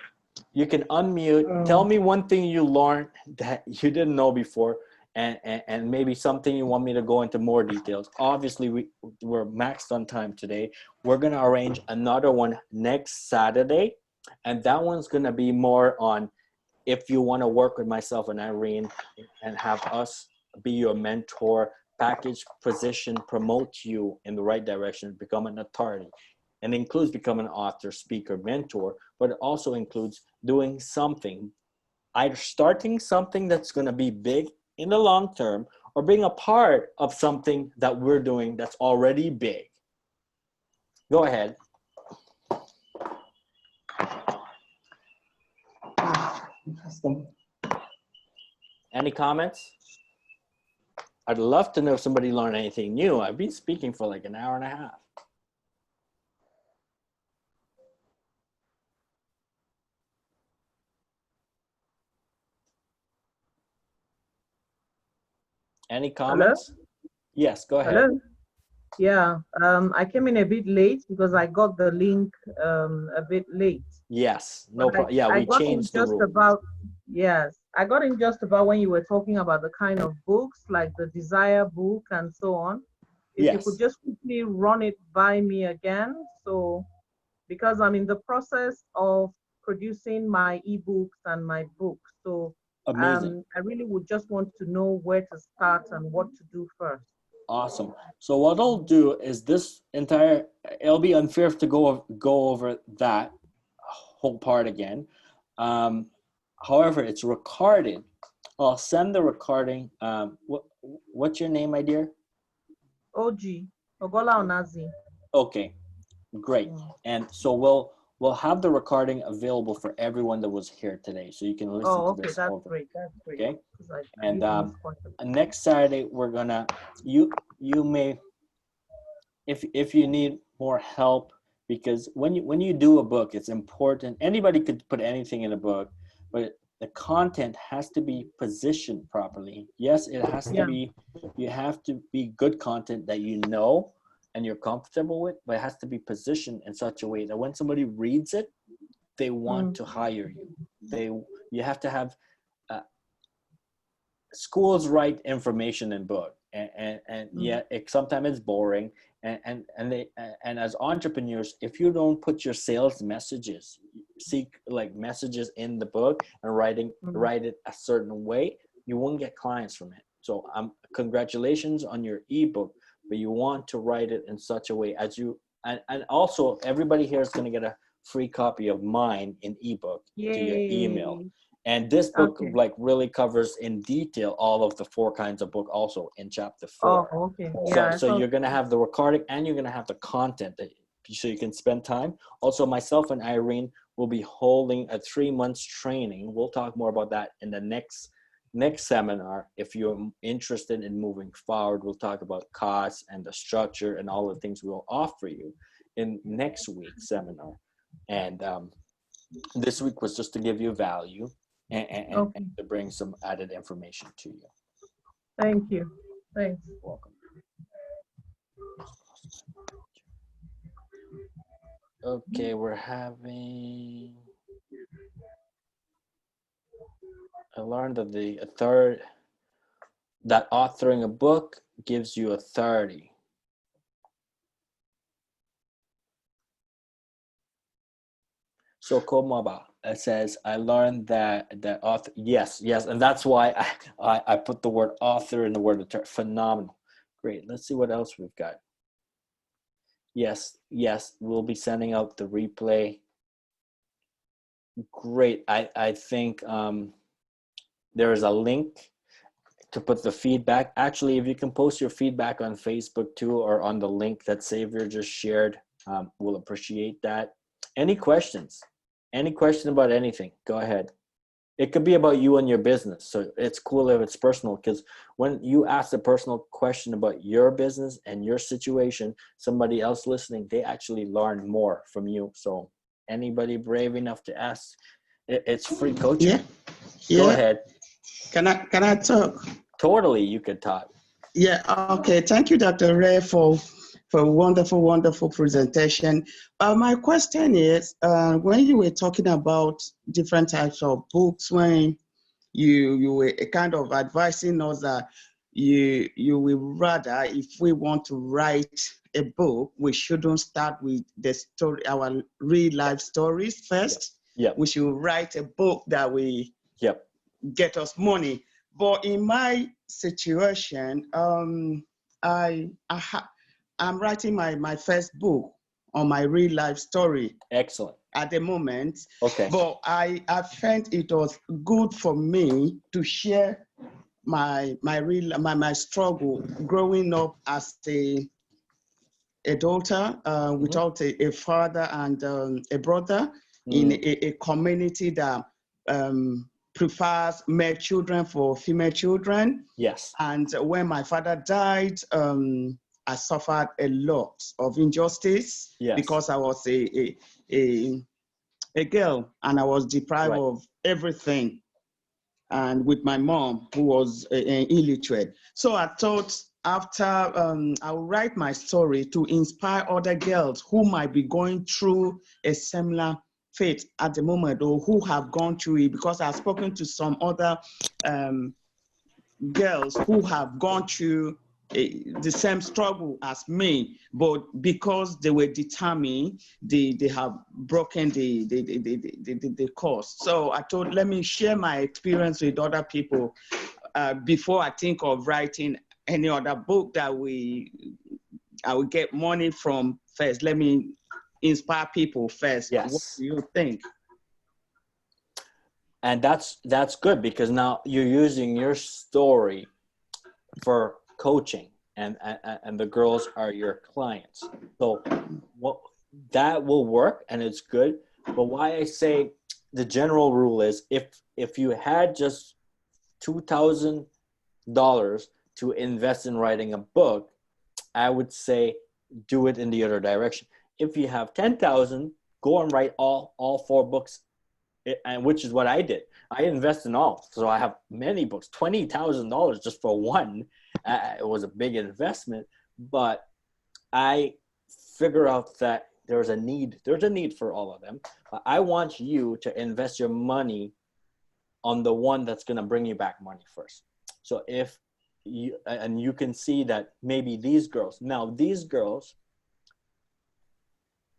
you can unmute. Tell me one thing you learned that you didn't know before, and maybe something you want me to go into more details. Obviously, we're maxed on time today. We're going to arrange another one next Saturday, and that one's going to be more on if you want to work with myself and Irene and have us be your mentor, package, position, promote you in the right direction, become an authority. And includes becoming an author, speaker, mentor, but it also includes doing something, either starting something that's going to be big in the long term or being a part of something that we're doing that's already big. Go ahead. Interesting. Any comments? I'd love to know if somebody learned anything new. I've been speaking for like an hour and a half. Any comments? Hello? Yes, go ahead. Hello? Yeah, I came in a bit late because I got the link a bit late. Yes, no problem. Yeah, we changed the rule. Yes, I got in just about when you were talking about the kind of books, like the Desire book and so on. If you could just quickly run it by me again. So, because I'm in the process of producing my ebooks and my books. So, amazing. I really would just want to know where to start and what to do first. Awesome. So what I'll do is it'll be unfair to go over that whole part again. However, it's recorded. I'll send the recording. What's your name, my dear? OG, Ogola Onazi. Okay, great. And so we'll have the recording available for everyone that was here today, so you can listen to this over. Great. That's great. Okay, and next Saturday we're gonna you may if you need more help, because when you do a book, it's important. Anybody could put anything in a book, but the content has to be positioned properly. Yes, it has to be. You have to be good content that you know and you're comfortable with, but it has to be positioned in such a way that when somebody reads it, they want to hire you. You have to have schools write information in book, and yet sometimes it's boring. And as entrepreneurs, if you don't put your sales messages, seek like messages in the book and write it a certain way, you won't get clients from it. So congratulations on your ebook, but you want to write it in such a way as you, and also everybody here is going to get a free copy of mine in ebook to your email. And this book like really covers in detail all of the 4 kinds of book also in chapter 4. Oh, okay. Yeah, so you're going to have the recording and you're going to have the content so you can spend time. Also, myself and Irene will be holding a 3 months training. We'll talk more about that in the next seminar. If you're interested in moving forward, we'll talk about costs and the structure and all the things we'll offer you in next week's seminar. And this week was just to give you value and to bring some added information to you. Thank you. Thanks. Welcome. Okay, we're having. I learned that that authoring a book gives you authority. So Komaba, it says, I learned that author, yes, and that's why I put the word author in the word phenomenal. Great, let's see what else we've got. Yes, we'll be sending out the replay. Great. I think there is a link to put the feedback. Actually, if you can post your feedback on Facebook too, or on the link that Xavier just shared, we'll appreciate that. Any questions? Any question about anything? Go ahead. It could be about you and your business. So it's cool if it's personal, because when you ask a personal question about your business and your situation, somebody else listening, they actually learn more from you. So anybody brave enough to ask, it's free coaching. Yeah. Go ahead. Can I talk? Totally, you could talk. Yeah. Okay. Thank you, Dr. Ray, for a wonderful presentation. My question is, when you were talking about different types of books, when you were kind of advising us that you will rather, if we want to write a book, we shouldn't start with the story, our real life stories first. Yep. We should write a book that will get us money. But in my situation, I'm writing my first book on my real life story. Excellent. At the moment. Okay. But I felt it was good for me to share my struggle growing up as a daughter without a father and a brother in a community that prefers male children for female children. Yes. And when my father died, I suffered a lot of injustice because I was a girl and I was deprived of everything. And with my mom, who was illiterate. So I thought after I'll write my story to inspire other girls who might be going through a similar fate at the moment, or who have gone through it, because I've spoken to some other girls who have gone through the same struggle as me, but because they were determined, they have broken the course. So I thought, let me share my experience with other people before I think of writing any other book that I will get money from first. Let me inspire people first. Yes. What do you think? And that's good, because now you're using your story for coaching, and the girls are your clients. So that will work, and it's good. But why I say the general rule is, if you had just $2,000 to invest in writing a book, I would say do it in the other direction. If you have 10,000, go and write all 4 books, and which is what I did. I invest in all, so I have many books. $20,000 just for one. It was a big investment, but I figure out that there's a need for all of them. But I want you to invest your money on the one that's going to bring you back money first. So if you can see that maybe these girls,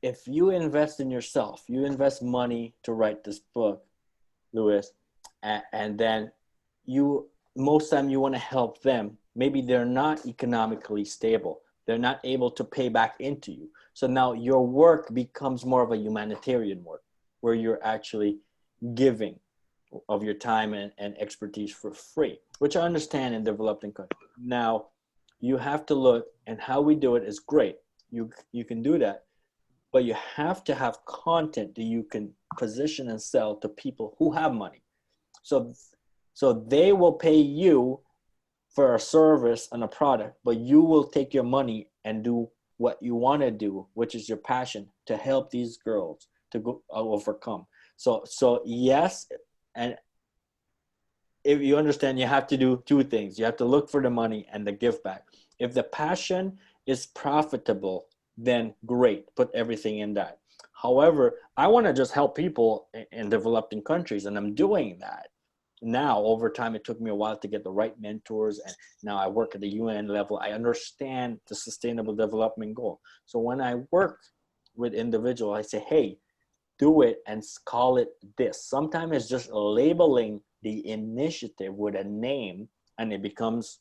if you invest in yourself, you invest money to write this book, Louis, and then most time you want to help them. Maybe they're not economically stable. They're not able to pay back into you. So now your work becomes more of a humanitarian work, where you're actually giving of your time and expertise for free, which I understand in developing countries. Now, you have to look, and how we do it is great. You can do that, but you have to have content that you can position and sell to people who have money. So they will pay you for a service and a product, but you will take your money and do what you want to do, which is your passion, to help these girls to go overcome. So yes, and if you understand, you have to do 2 things. You have to look for the money and the give back. If the passion is profitable, then great, put everything in that. However, I want to just help people in developing countries, and I'm doing that. Now, over time, it took me a while to get the right mentors, and now I work at the UN level. I understand the sustainable development goal. So when I work with individuals, I say, hey, do it and call it this. Sometimes it's just labeling the initiative with a name, and it becomes,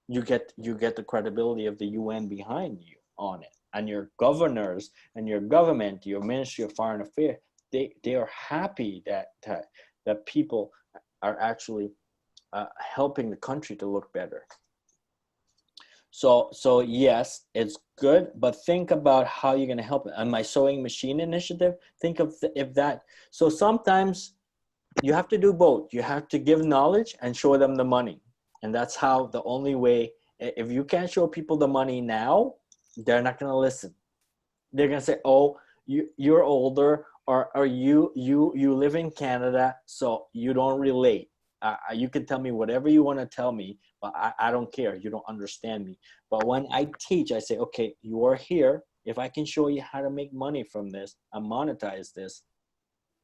you get the credibility of the UN behind you on it, and your governors and your government, your Ministry of Foreign Affairs, they are happy that people are actually helping the country to look better. So yes, it's good, but think about how you're going to help it. And my sewing machine initiative, think of if that. So sometimes you have to do both. You have to give knowledge and show them the money. And that's how the only way, if you can't show people the money now, they're not going to listen. They're going to say, oh, you're older, or you live in Canada, so you don't relate. You can tell me whatever you want to tell me, but I don't care. You don't understand me. But when I teach, I say, okay, you are here. If I can show you how to make money from this and monetize this,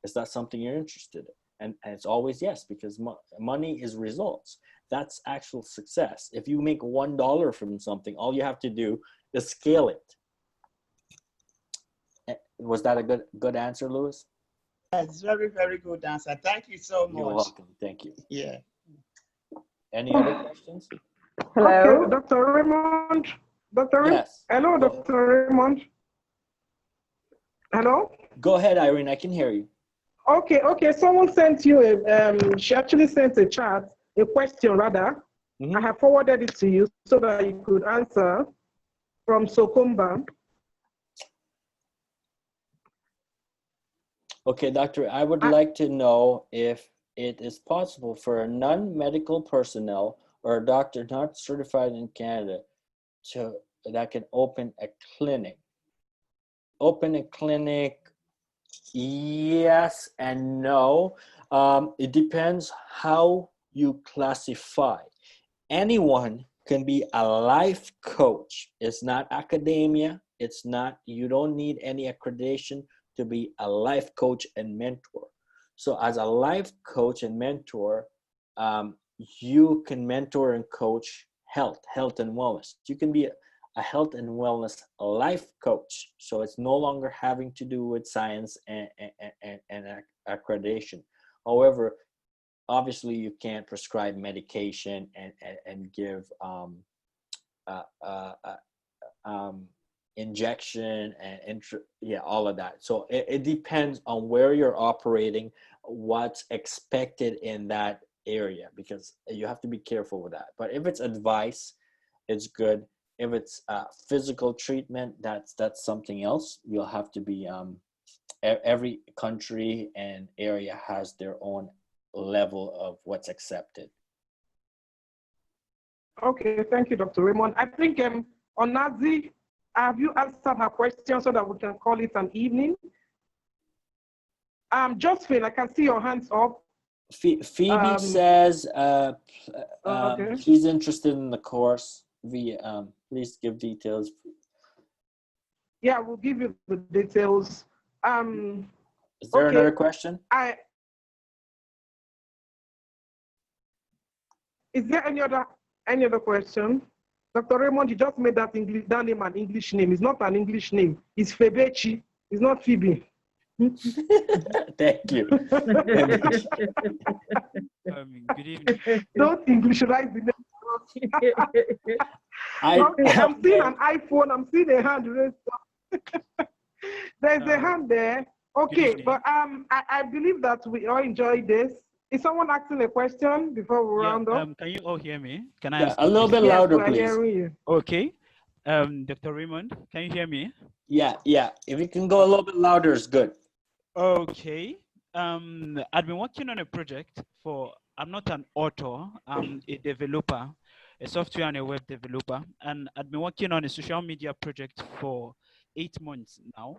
is that something you're interested in? And it's always yes, because money is results. That's actual success. If you make $1 from something, all you have to do is scale it. Was that a good answer, Louis? That's very, very good answer. Thank you so much. You're welcome. Thank you. Yeah. Any other questions? Hello, okay, Dr. Raymond. Dr. Yes. Hello, Dr. Raymond. Hello. Go ahead, Irene. I can hear you. Okay. Someone sent you she actually sent a question rather. Mm-hmm. I have forwarded it to you so that you could answer from Sokumba. Okay, doctor, I would like to know if it is possible for a non-medical personnel or a doctor not certified in Canada that can open a clinic. Open a clinic, yes and no. It depends how you classify. Anyone can be a life coach. It's not academia. It's not, you don't need any accreditation to be a life coach and mentor. So as a life coach and mentor, you can mentor and coach health and wellness. You can be a health and wellness life coach. So it's no longer having to do with science and accreditation. However, obviously you can't prescribe medication and give injection and all of that. So it depends on where you're operating, what's expected in that area, because you have to be careful with that. But if it's advice, it's good. If it's physical treatment, that's something else. You'll have to be every country and area has their own level of what's accepted. Okay, thank you, Dr. Raymond. I think on Nazi, have you answered her question so that we can call it an evening? Josephine, I can see your hands up. Phoebe says okay. She's interested in the course. Please give details. Yeah, we'll give you the details. Is there another question? Is there any other question? Dr. Raymond, you just made that name an English name. It's not an English name. It's Febechi. It's not Phoebe. Thank you. Good evening. Don't Englishize the name. Okay, I'm seeing an iPhone. I'm seeing a hand raised up. There's a hand there. Okay, but I believe that we all enjoyed this. Is someone asking a question before we round up? Can you all hear me? Can I ask a little bit louder, please? Hearing you. Okay. Dr. Raymond, can you hear me? Yeah. If you can go a little bit louder, it's good. Okay. I've been working on a project I'm not an author, I'm a developer, a software and a web developer. And I've been working on a social media project for 8 months now.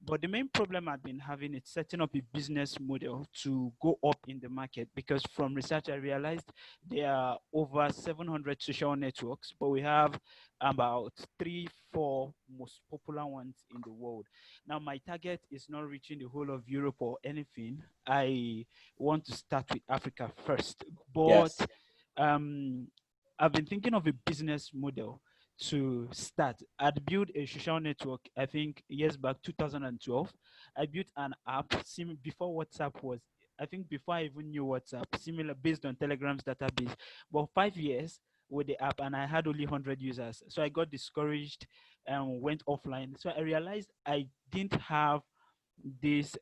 But the main problem I've been having is setting up a business model to go up in the market, because from research I realized there are over 700 social networks, but we have about 3-4 most popular ones in the world. Now my target is not reaching the whole of Europe or anything. I want to start with Africa first, but yes. I've been thinking of a business model to start. I'd built a social network, I think years back, 2012. I built an app before WhatsApp was, I think before I even knew WhatsApp, similar based on Telegram's database. But 5 years with the app and I had only 100 users. So I got discouraged and went offline. So I realized I didn't have this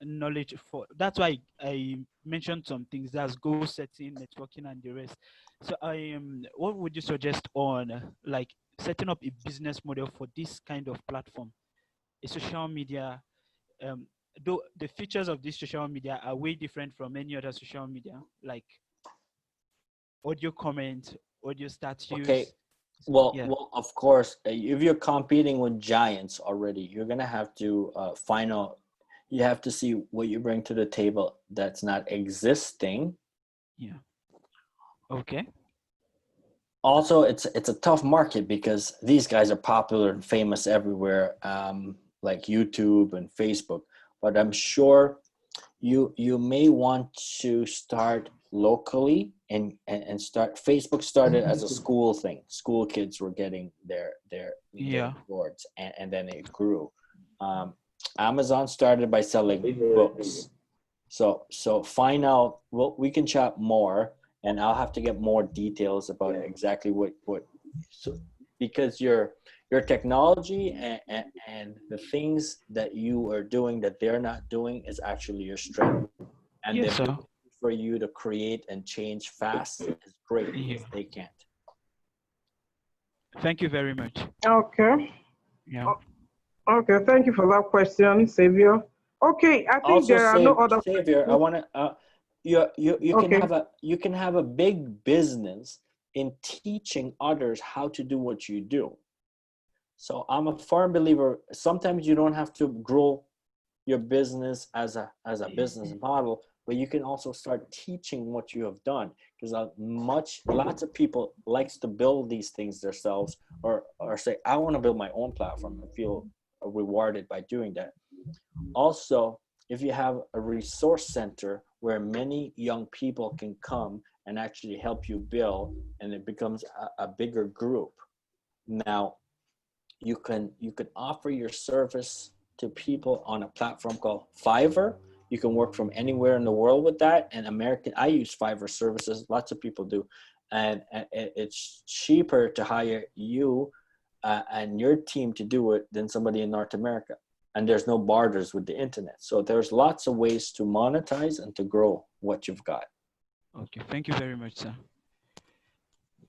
knowledge for. That's why I mentioned some things. That's goal setting, networking, and the rest. So what would you suggest on like setting up a business model for this kind of platform, a social media? Though the features of this social media are way different from any other social media, like audio comment, audio status. Okay. Yeah. Well, of course, if you're competing with giants already, you're gonna have to find out. You have to see what you bring to the table that's not existing. Yeah. Okay. Also, it's a tough market because these guys are popular and famous everywhere, like YouTube and Facebook. But I'm sure you may want to start locally and start. Facebook started as a school thing. School kids were getting their Yeah. boards, and then it grew. Amazon started by selling books. So find out. Well, we can chat more, and I'll have to get more details about exactly what. So because your technology and the things that you are doing that they're not doing is actually your strength, and Yes, the sir. ability for you to create and change fast is great. Yeah. They can't. Thank you very much. Okay. Yeah. Okay. Thank you for that question, Xavier. Okay. I think Also, there are no other Savior, I questions. want to. You can Okay. have a big business in teaching others how to do what you do. So I'm a firm believer. Sometimes you don't have to grow your business as a business model, but you can also start teaching what you have done, because lots of people likes to build these things themselves, or say, I want to build my own platform and feel rewarded by doing that. Also, if you have a resource center where many young people can come and actually help you build, and it becomes a bigger group. Now you can offer your service to people on a platform called Fiverr. You can work from anywhere in the world with that. And I use Fiverr services. Lots of people do, and it's cheaper to hire you and your team to do it than somebody in North America. And there's no borders with the internet. So there's lots of ways to monetize and to grow what you've got. Okay. Thank you very much, sir.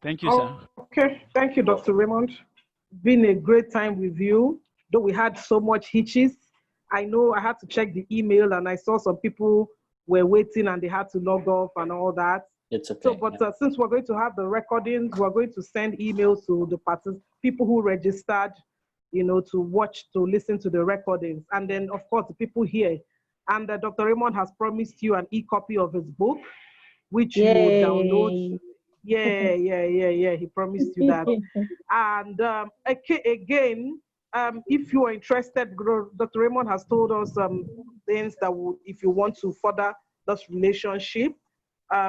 Thank you, sir. Okay. Thank you, Dr. Raymond. Been a great time with you, though we had so much hitches. I know I had to check the email and I saw some people were waiting and they had to log off and all that. It's okay. So, but since we're going to have the recordings, we're going to send emails to the people who registered, to listen to the recordings. And then, of course, the people here. And Dr. Raymond has promised you an e-copy of his book, which you will download. Yeah. He promised you that. And again, if you are interested, Dr. Raymond has told us some things that if you want to further this relationship,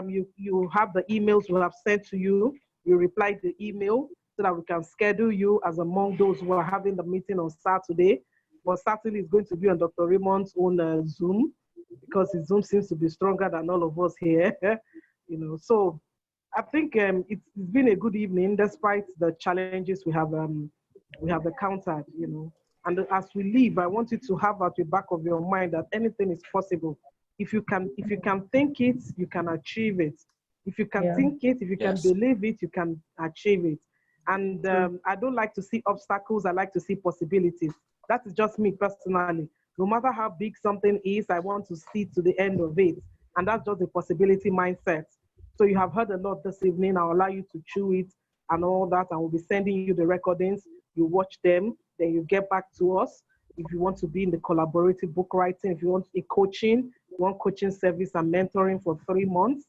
you have the emails we have sent to you. You reply to the email so that we can schedule you as among those who are having the meeting on Saturday. But certainly it's going to be on Dr. Raymond's own Zoom, because his Zoom seems to be stronger than all of us here. So I think it's been a good evening despite the challenges we have encountered. And as we leave, I want you to have at the back of your mind that anything is possible. If you can think it, you can achieve it. If you can think it, if you can believe it, you can achieve it. And I don't like to see obstacles. I like to see possibilities. That is just me personally. No matter how big something is, I want to see to the end of it. And that's just a possibility mindset. So you have heard a lot this evening. I'll allow you to chew it and all that. And we'll be sending you the recordings. You watch them, then you get back to us. If you want to be in the collaborative book writing, if you want a coaching, you want coaching service and mentoring for 3 months,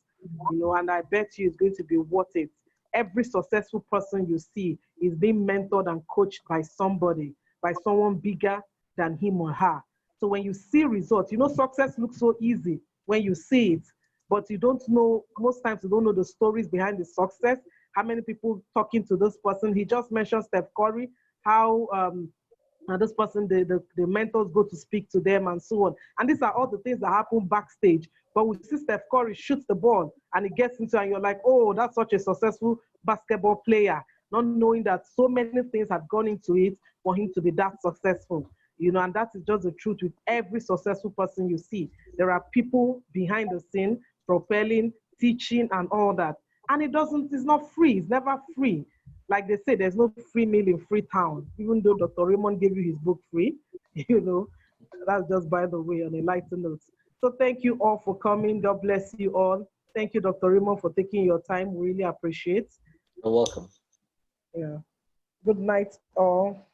and I bet you it's going to be worth it. Every successful person you see is being mentored and coached by somebody, by someone bigger than him or her. So when you see results, success looks so easy when you see it, but you don't know, most times you don't know the stories behind the success. How many people talking to this person? He just mentioned Steph Curry, how this person, the mentors go to speak to them and so on. And these are all the things that happen backstage. But we see Steph Curry shoots the ball and it gets into, and you're like, oh, that's such a successful basketball player, not knowing that so many things had gone into it for him to be that successful. you know, and that is just the truth with every successful person you see. There are people behind the scene propelling, teaching, and all that. And it's not free. It's never free. Like they say, there's no free meal in Freetown, even though Dr. Raymond gave you his book free, you know, that's just by the way on a lighter note. So thank you all for coming. God bless you all. Thank you, Dr. Raymond, for taking your time. We really appreciate. You're welcome. Yeah. Good night, all.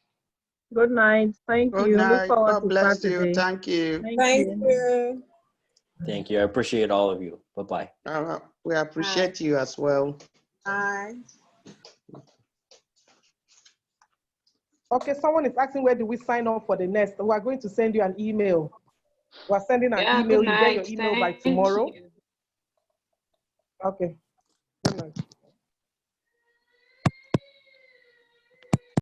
Good night. Thank Good you. night. Look forward God to bless Saturday. you. Thank you. Thank you. Thank you. I appreciate all of you. Bye-bye. We appreciate you as well. Bye. Okay, someone is asking where do we sign up for the next. We are going to send you an email. We're sending an email. You get your email by tomorrow. Okay. Good night.